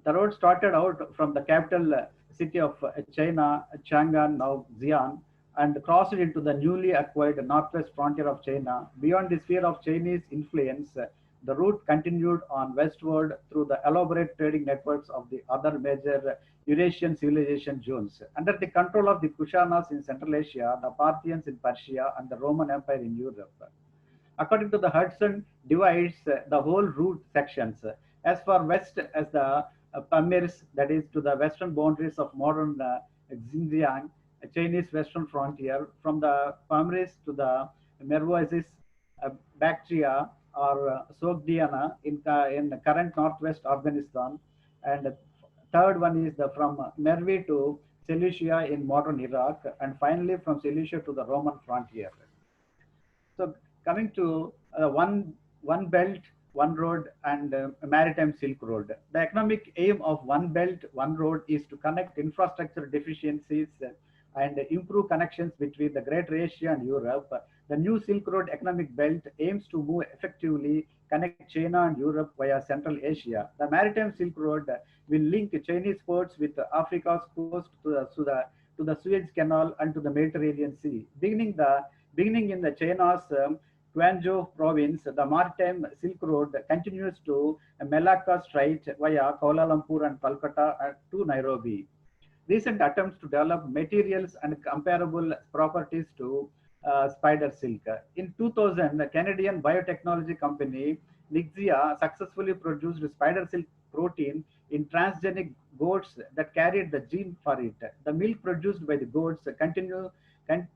out from the capital city of China, Chang'an, now Xi'an, and crossed into the newly acquired northwest frontier of China. Beyond the sphere of Chinese influence, the route continued on westward through the elaborate trading networks of the other major Eurasian civilization zones. Under the control of the Kushanas in Central Asia, the Parthians in Persia, and the Roman Empire in Europe. According to the Hudson, divides the whole route sections as far west as the Pamirs, that is to the western boundaries of modern Xinjiang, Chinese western frontier, from the Pamirs to the Mervoisis, Bactria or Sogdiana in current northwest Afghanistan, and third one is from Mervi to Seleucia in modern Iraq, and finally from Seleucia to the Roman frontier. So coming to one belt, one road, and a maritime Silk Road. The economic aim of one belt, one road is to connect infrastructure deficiencies and improve connections between the Greater Asia and Europe. The new Silk Road economic belt aims to move effectively, connect China and Europe via Central Asia. The maritime Silk Road will link Chinese ports with Africa's coast to the Suez Canal and to the Mediterranean Sea. Beginning in the China's Guangzhou province, the maritime Silk Road continues to Malacca Strait via Kuala Lumpur and Kolkata to Nairobi. Recent attempts to develop materials and comparable properties to spider silk. In 2000, the Canadian biotechnology company Nixia successfully produced spider silk protein in transgenic goats that carried the gene for it. The milk produced by the goats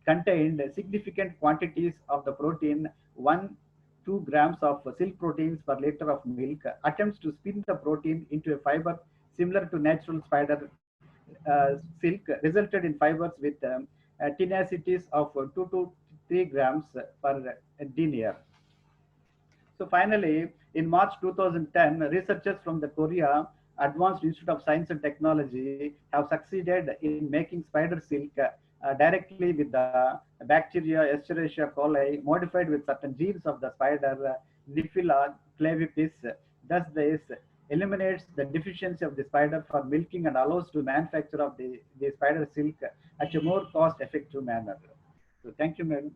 contained significant quantities of the protein, 1-2 grams of silk proteins per liter of milk. Attempts to spin the protein into a fiber similar to natural spider silk resulted in fibers with tenacities of 2 to 3 grams per denier. So finally, in March 2010, researchers from the Korea Advanced Institute of Science and Technology have succeeded in making spider silk directly with the bacteria Escherichia coli modified with certain genes of the spider Nephila clavipis. Thus, this eliminates the deficiency of the spider for milking and allows to manufacture of the spider silk at a more cost-effective manner. So thank you, madam.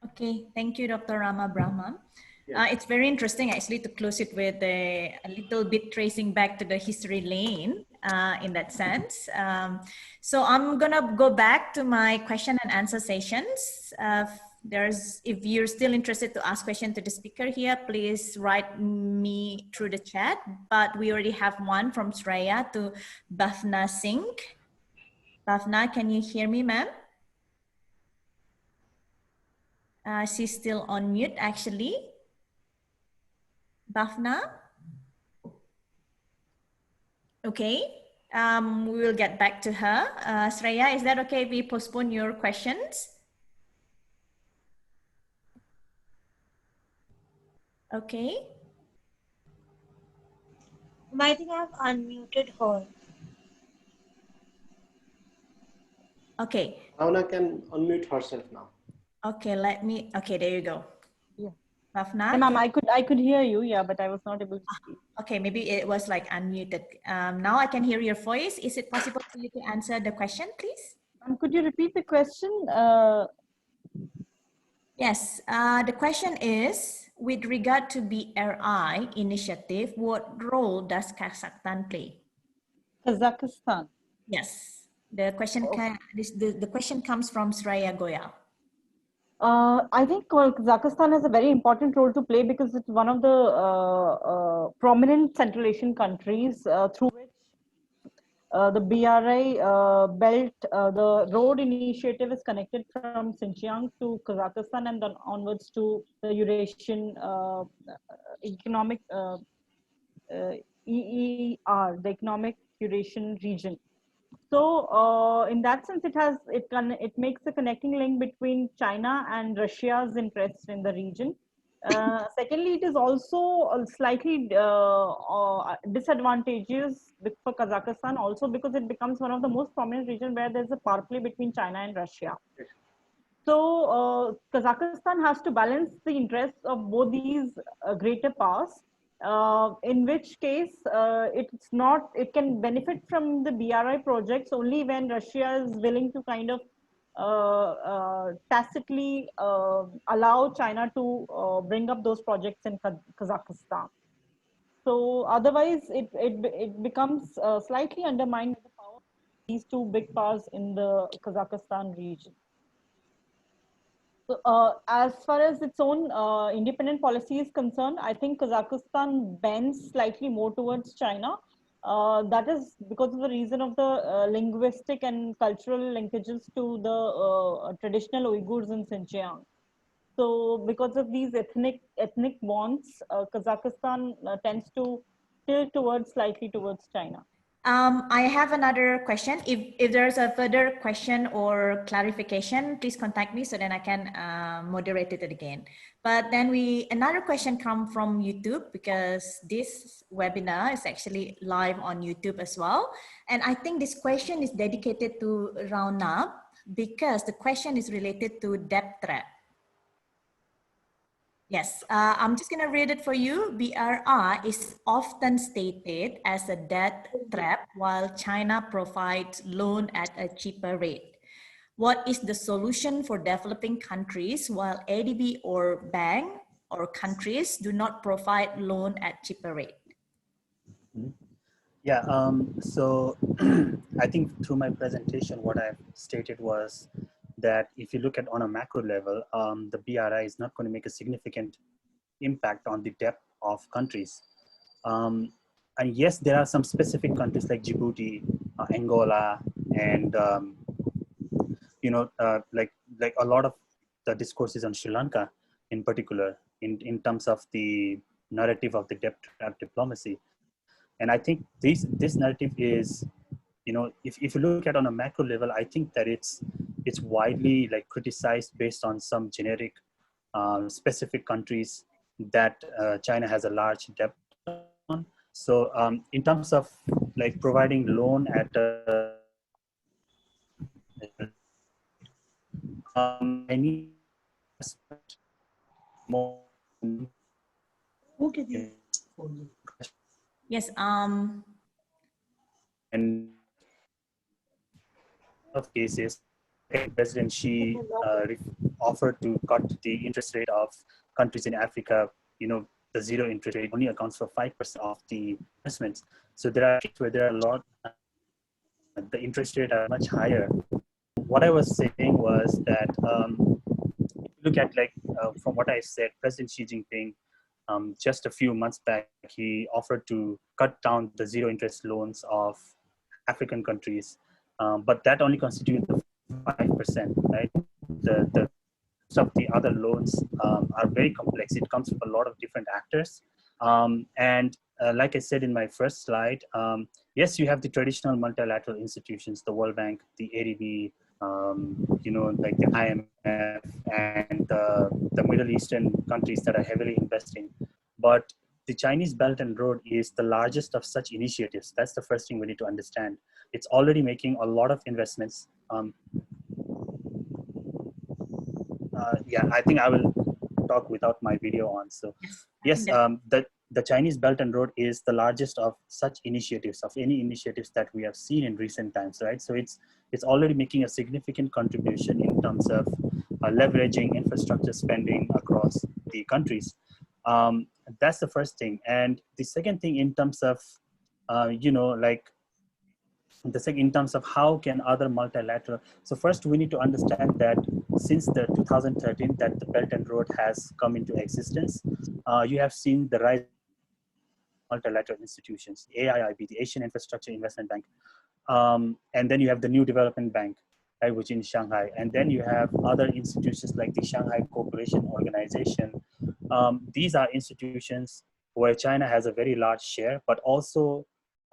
Okay, thank you, Dr. Rama Brahma. It's very interesting actually to close it with a little bit tracing back to the history lane in that sense. So I'm gonna go back to my question and answer sessions. If you're still interested to ask question to the speaker here, please write me through the chat, but we already have one from Shreya to Bhavna Singh. Bhavna, can you hear me, ma'am? She's still on mute actually. Bhavna? Okay, we will get back to her. Shreya, is that okay if we postpone your questions? Okay. I think I've unmuted her. Okay. Bhavna can unmute herself now. Okay, okay, there you go. Yeah. Bhavna? Ma'am, I could hear you, yeah, but I was not able to speak. Okay, maybe it was like unmuted. Now I can hear your voice. Is it possible for you to answer the question, please? Could you repeat the question? Yes, the question is, with regard to BRI initiative, what role does Kazakhstan play? Kazakhstan. Yes, the question the question comes from Shreya Goyal. I think Kazakhstan has a very important role to play because it's one of the prominent Central Asian countries through which the BRI belt, the road initiative is connected from Xinjiang to Kazakhstan and then onwards to the Eurasian economic EER, the economic Eurasian region. So in that sense, it makes a connecting link between China and Russia's interest in the region. Secondly, it is also slightly disadvantageous for Kazakhstan also because it becomes one of the most prominent regions where there's a power play between China and Russia. So Kazakhstan has to balance the interests of both these greater powers. In which case it can benefit from the BRI projects only when Russia is willing to kind of tacitly allow China to bring up those projects in Kazakhstan. So otherwise it becomes slightly undermined by the power of these two big powers in the Kazakhstan region. So, as far as its own independent policy is concerned, I think Kazakhstan bends slightly more towards China. That is because of the reason of the linguistic and cultural linkages to the traditional Uyghurs in Xinjiang. So, because of these ethnic bonds, Kazakhstan tends to tilt slightly towards China. I have another question. If there's a further question or clarification, please contact me so then I can moderate it again. But then another question come from YouTube because this webinar is actually live on YouTube as well. And I think this question is dedicated to Raunab because the question is related to debt trap. Yes, I'm just going to read it for you. BRI is often stated as a debt trap while China provides loan at a cheaper rate. What is the solution for developing countries while ADB or bank or countries do not provide loan at cheaper rate? Yeah, so I think through my presentation, what I stated was that if you look at on a macro level, the BRI is not going to make a significant impact on the debt of countries. And yes, there are some specific countries like Djibouti, Angola, and like a lot of the discourses on Sri Lanka in particular in terms of the narrative of the debt trap diplomacy. And I think this narrative is, if you look at on a macro level, I think that it's widely like criticized based on some generic specific countries that China has a large debt on. So in terms of like providing loan at I need more. Okay. Yes. And of cases, President Xi offered to cut the interest rate of countries in Africa. The zero interest rate only accounts for 5% of the investments. So there are cases where there are a lot, the interest rate are much higher. What I was saying was that look at from what I said, President Xi Jinping, just a few months back, he offered to cut down the zero interest loans of African countries, but that only constitutes the 5%, right? The rest of the other loans are very complex. It comes from a lot of different actors. And like I said in my first slide, yes, you have the traditional multilateral institutions, the World Bank, the ADB, like the IMF and the Middle Eastern countries that are heavily investing. But the Chinese Belt and Road is the largest of such initiatives. That's the first thing we need to understand. It's already making a lot of investments. Yeah, I think I will talk without my video on. So yes, the Chinese Belt and Road is the largest of such initiatives, of any initiatives that we have seen in recent times, right? So it's already making a significant contribution in terms of leveraging infrastructure spending across the countries. That's the first thing. And the second thing in terms of, in terms of how can other multilateral, so first we need to understand that since the 2013 that the Belt and Road has come into existence, you have seen the rise of multilateral institutions, AIIB, the Asian Infrastructure Investment Bank, And then you have the New Development Bank, right, which is in Shanghai. And then you have other institutions like the Shanghai Cooperation Organization. These are institutions where China has a very large share, but also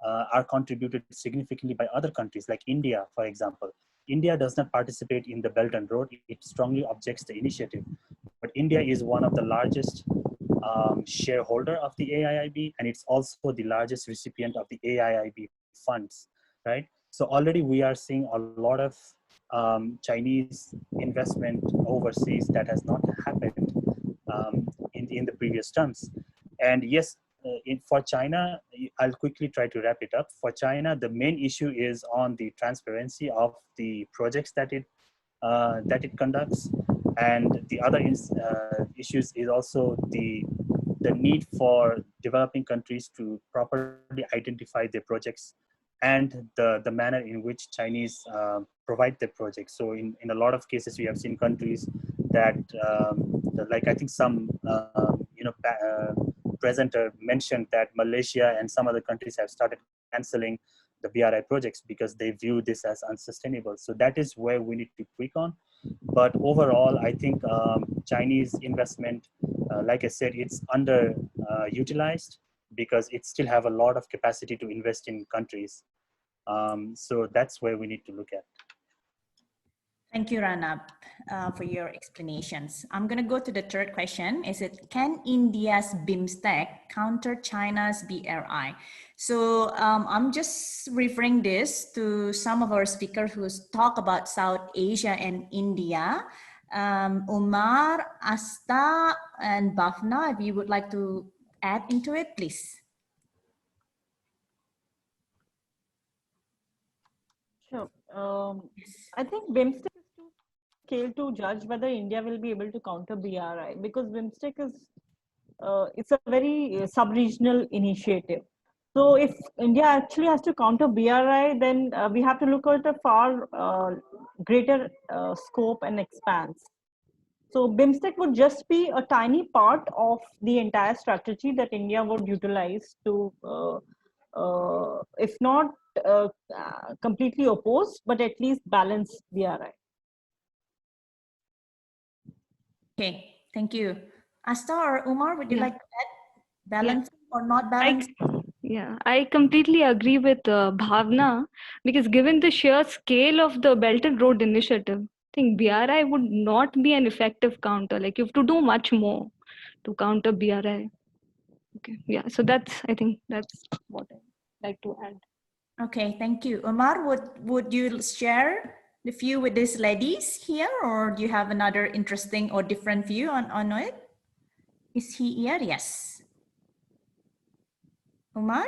are contributed significantly by other countries like India, for example. India does not participate in the Belt and Road. It strongly objects the initiative. But India is one of the largest shareholder of the AIIB, and it's also the largest recipient of the AIIB funds, right? So already we are seeing a lot of Chinese investment overseas that has not happened in the previous terms. And yes, for China, I'll quickly try to wrap it up. For China, the main issue is on the transparency of the projects that it conducts, and the other issues is also the need for developing countries to properly identify their projects and the manner in which Chinese provide their projects. So in a lot of cases, we have seen countries that, like I think some presenter mentioned that Malaysia and some other countries have started canceling the BRI projects because they view this as unsustainable. So that is where we need to tweak on. But overall, I think Chinese investment, like I said, it's underutilized because it still have a lot of capacity to invest in countries. So that's where we need to look at. Thank you, Ranab, for your explanations. I'm going to go to the third question. Is it, can India's BIMSTEC counter China's BRI? So I'm just referring this to some of our speakers who talk about South Asia and India. Umar, Asta, and Bhavna, if you would like to add into it, please. Sure. I think BIMSTEC is too scale to judge whether India will be able to counter BRI, because BIMSTEC is it's a very sub-regional initiative. So if India actually has to counter BRI, then we have to look at a far greater scope and expanse. So BIMSTEC would just be a tiny part of the entire strategy that India would utilize to, if not completely oppose, but at least balance BRI. Okay, thank you. Asta or Umar, would you like to add balance or not balance? I completely agree with Bhavna, because given the sheer scale of the Belt and Road Initiative, I think BRI would not be an effective counter. Like, you have to do much more to counter BRI. Okay, yeah. So I think that's what I'd like to add. Okay, thank you. Umar, would you share the view with these ladies here, or do you have another interesting or different view on it? Is he here? Yes. Umar?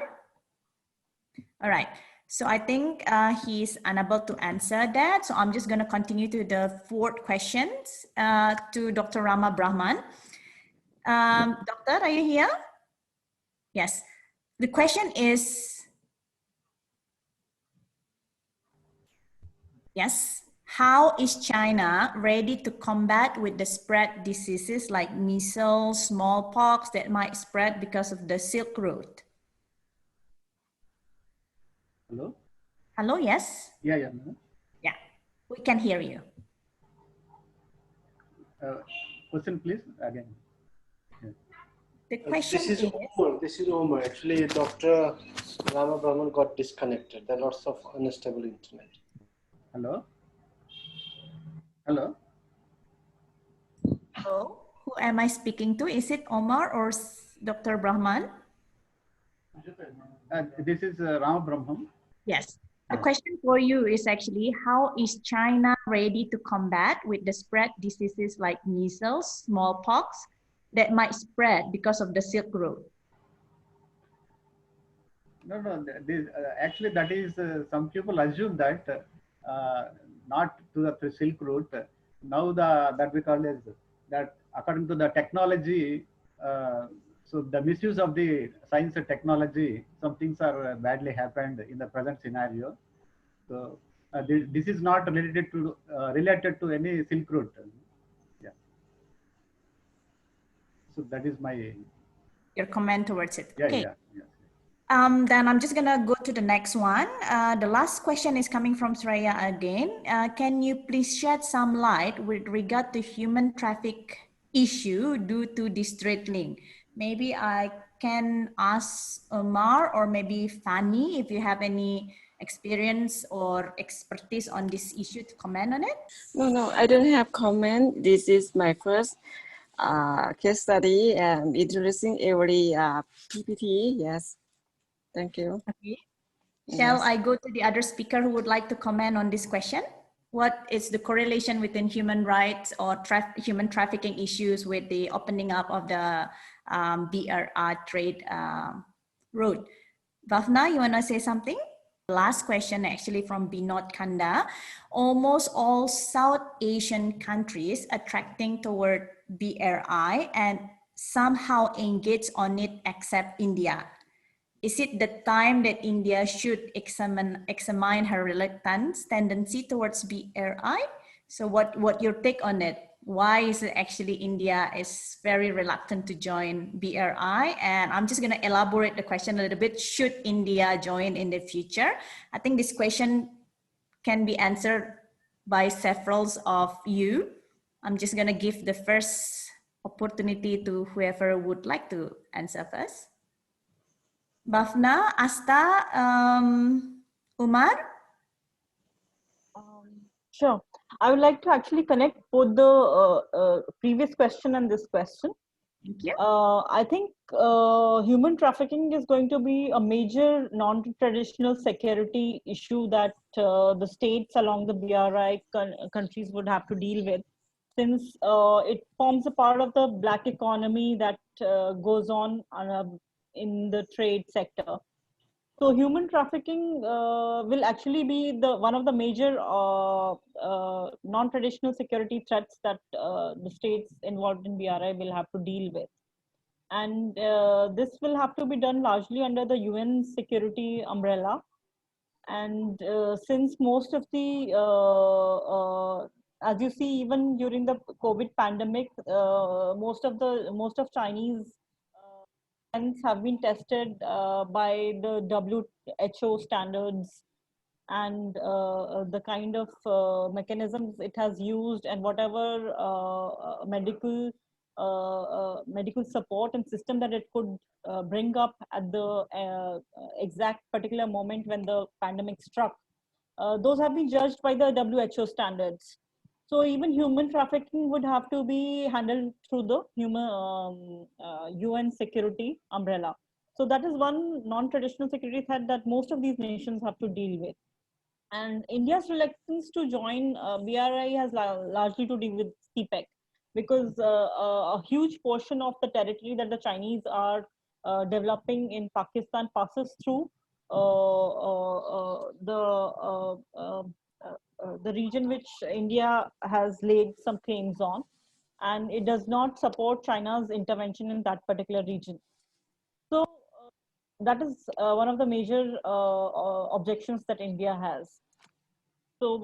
All right. So I think he's unable to answer that. So I'm just going to continue to the fourth questions to Dr. Rama Brahman. Doctor, are you here? Yes. The question is, yes, how is China ready to combat with the spread diseases like measles, smallpox that might spread because of the Silk Road? Hello? Hello, yes? Yeah. Yeah, we can hear you. Question, please, again. The question This is Omar. Actually, Dr. Rama Brahman got disconnected. There are lots of unstable internet. Hello? Hello? Hello, who am I speaking to? Is it Omar or Dr. Brahman? This is Rama Brahman. Yes. The question for you is actually, how is China ready to combat with the spread diseases like measles, smallpox that might spread because of the Silk Road? No. Actually, that is some people assume that not to the Silk Road. Now that we call as that according to the technology. So the misuse of the science and technology, some things are badly happened in the present scenario. So this is not related to any Silk Road. Yeah. So that is my your comment towards it. Yeah, okay. Yeah. Then I'm just gonna go to the next one. The last question is coming from Sreya again. Can you please shed some light with regard to human traffic issue due to this trade link? Maybe I can ask Omar or maybe Fanny if you have any experience or expertise on this issue to comment on it. No, I don't have comment. This is my first case study and introducing every PPT. Yes, thank you. Okay. Shall Yes. I go to the other speaker who would like to comment on this question? What is the correlation within human rights or human trafficking issues with the opening up of the BRI trade road? Bhavna, you want to say something? Last question actually from Binod Kanda. Almost all South Asian countries attracting toward BRI and somehow engage on it except India. Is it the time that India should examine her reluctance tendency towards BRI? So what your take on it? Why is it actually India is very reluctant to join BRI? And I'm just going to elaborate the question a little bit. Should India join in the future? I think this question can be answered by several of you. I'm just going to give the first opportunity to whoever would like to answer first. Bhavna, Asta, Umar? Sure. I would like to actually connect both the previous question and this question. Thank you. I think human trafficking is going to be a major non-traditional security issue that the states along the BRI countries would have to deal with, since it forms a part of the black economy that goes on in the trade sector. So human trafficking will actually be one of the major non-traditional security threats that the states involved in BRI will have to deal with. And this will have to be done largely under the UN security umbrella. And since most of the, as you see, even during the COVID pandemic, most of Chinese have been tested by the WHO standards, and the kind of mechanisms it has used, and whatever medical support and system that it could bring up at the exact particular moment when the pandemic struck, those have been judged by the WHO standards. So even human trafficking would have to be handled through the UN security umbrella. So that is one non-traditional security threat that most of these nations have to deal with. And India's reluctance to join BRI has largely to do with CPEC, because a huge portion of the territory that the Chinese are developing in Pakistan passes through the region which India has laid some claims on, and it does not support China's intervention in that particular region. So that is one of the major objections that India has. So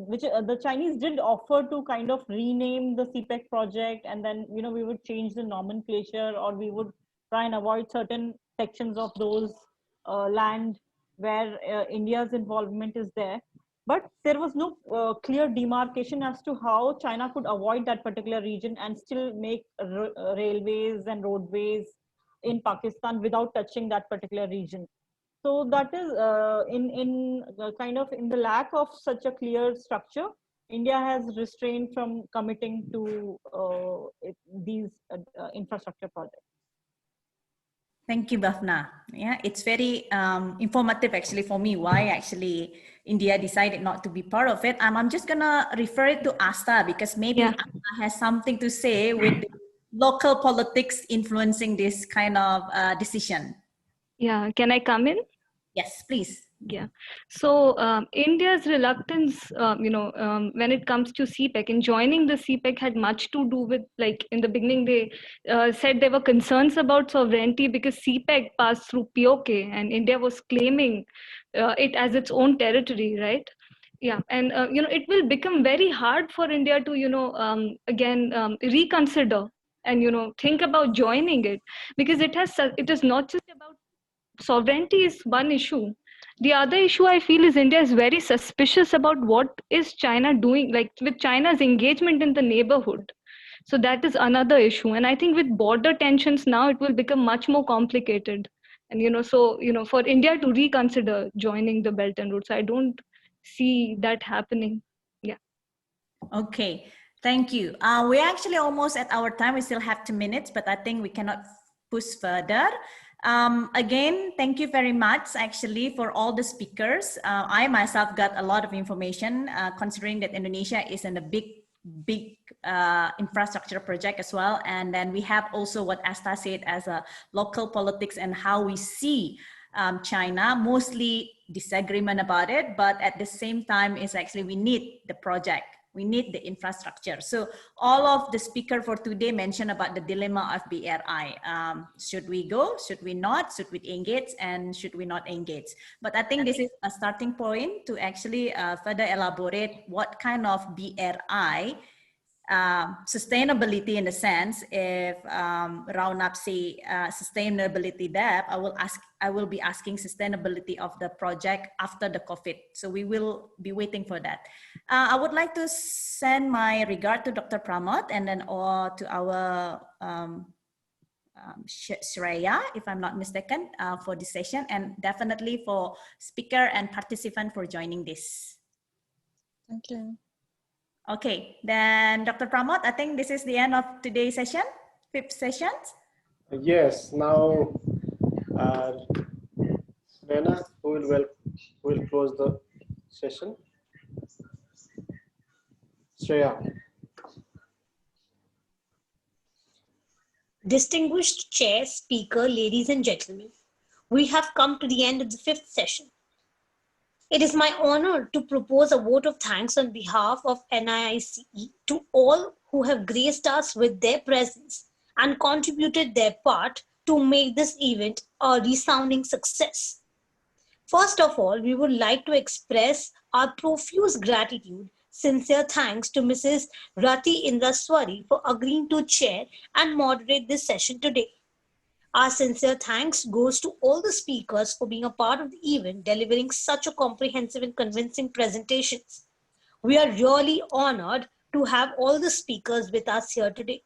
which the Chinese did offer to kind of rename the CPEC project, and then we would change the nomenclature, or we would try and avoid certain sections of those land where India's involvement is there. But there was no clear demarcation as to how China could avoid that particular region and still make railways and roadways in Pakistan without touching that particular region. So that is in kind of in the lack of such a clear structure, India has restrained from committing to these infrastructure projects. Thank you, Bhavna. Yeah, it's very informative actually for me why actually India decided not to be part of it. I'm just gonna refer it to Asta, because maybe Asta has something to say with the local politics influencing this kind of decision. Yeah, can I come in? Yes, please. Yeah. So India's reluctance, when it comes to CPEC, and joining the CPEC had much to do with, like in the beginning, they said there were concerns about sovereignty because CPEC passed through POK and India was claiming it as its own territory, right? Yeah, and it will become very hard for India to, again, reconsider and think about joining it, because it is not just about sovereignty is one issue. The other issue I feel is India is very suspicious about what is China doing, like with China's engagement in the neighborhood. So that is another issue. And I think with border tensions now, it will become much more complicated. And, for India to reconsider joining the Belt and Road, so I don't see that happening. Yeah. Okay, thank you. We're actually almost at our time. We still have 2 minutes, but I think we cannot push further. Again, thank you very much actually for all the speakers. I myself got a lot of information considering that Indonesia is in a big infrastructure project as well. And then we have also what Asta said as a local politics and how we see China, mostly disagreement about it, but at the same time is actually we need the project. We need the infrastructure. So all of the speaker for today mentioned about the dilemma of BRI. Should we go? Should we not? Should we engage? And should we not engage? But I think this is a starting point to actually further elaborate what kind of BRI sustainability in the sense if Raunap say sustainability debt, I will be asking sustainability of the project after the COVID. So we will be waiting for that. I would like to send my regard to Dr. Pramod and then to our Shreya, if I'm not mistaken, for this session, and definitely for speaker and participant for joining this. Thank you. Okay, then Dr. Pramod, I think this is the end of today's session, 5th session. Yes, now Serena, who will close the session? Shreya. Distinguished chair, speaker, ladies and gentlemen, we have come to the end of the 5th session. It is my honor to propose a vote of thanks on behalf of NIICE to all who have graced us with their presence and contributed their part to make this event a resounding success. First of all, we would like to express our profuse gratitude, sincere thanks to Mrs. Rati Indraswari for agreeing to chair and moderate this session today. Our sincere thanks goes to all the speakers for being a part of the event, delivering such a comprehensive and convincing presentations. We are really honored to have all the speakers with us here today.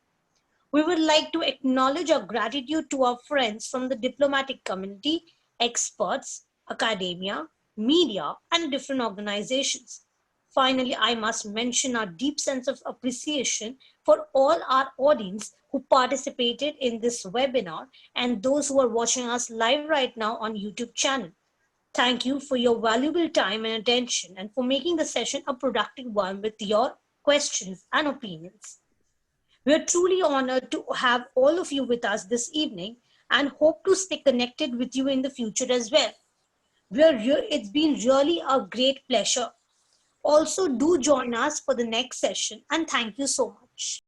We would like to acknowledge our gratitude to our friends from the diplomatic community, experts, academia, media, and different organizations. Finally, I must mention our deep sense of appreciation for all our audience who participated in this webinar and those who are watching us live right now on YouTube channel. Thank you for your valuable time and attention and for making the session a productive one with your questions and opinions. We are truly honored to have all of you with us this evening and hope to stay connected with you in the future as well. It's been really a great pleasure. Also, do join us for the next session and thank you so much.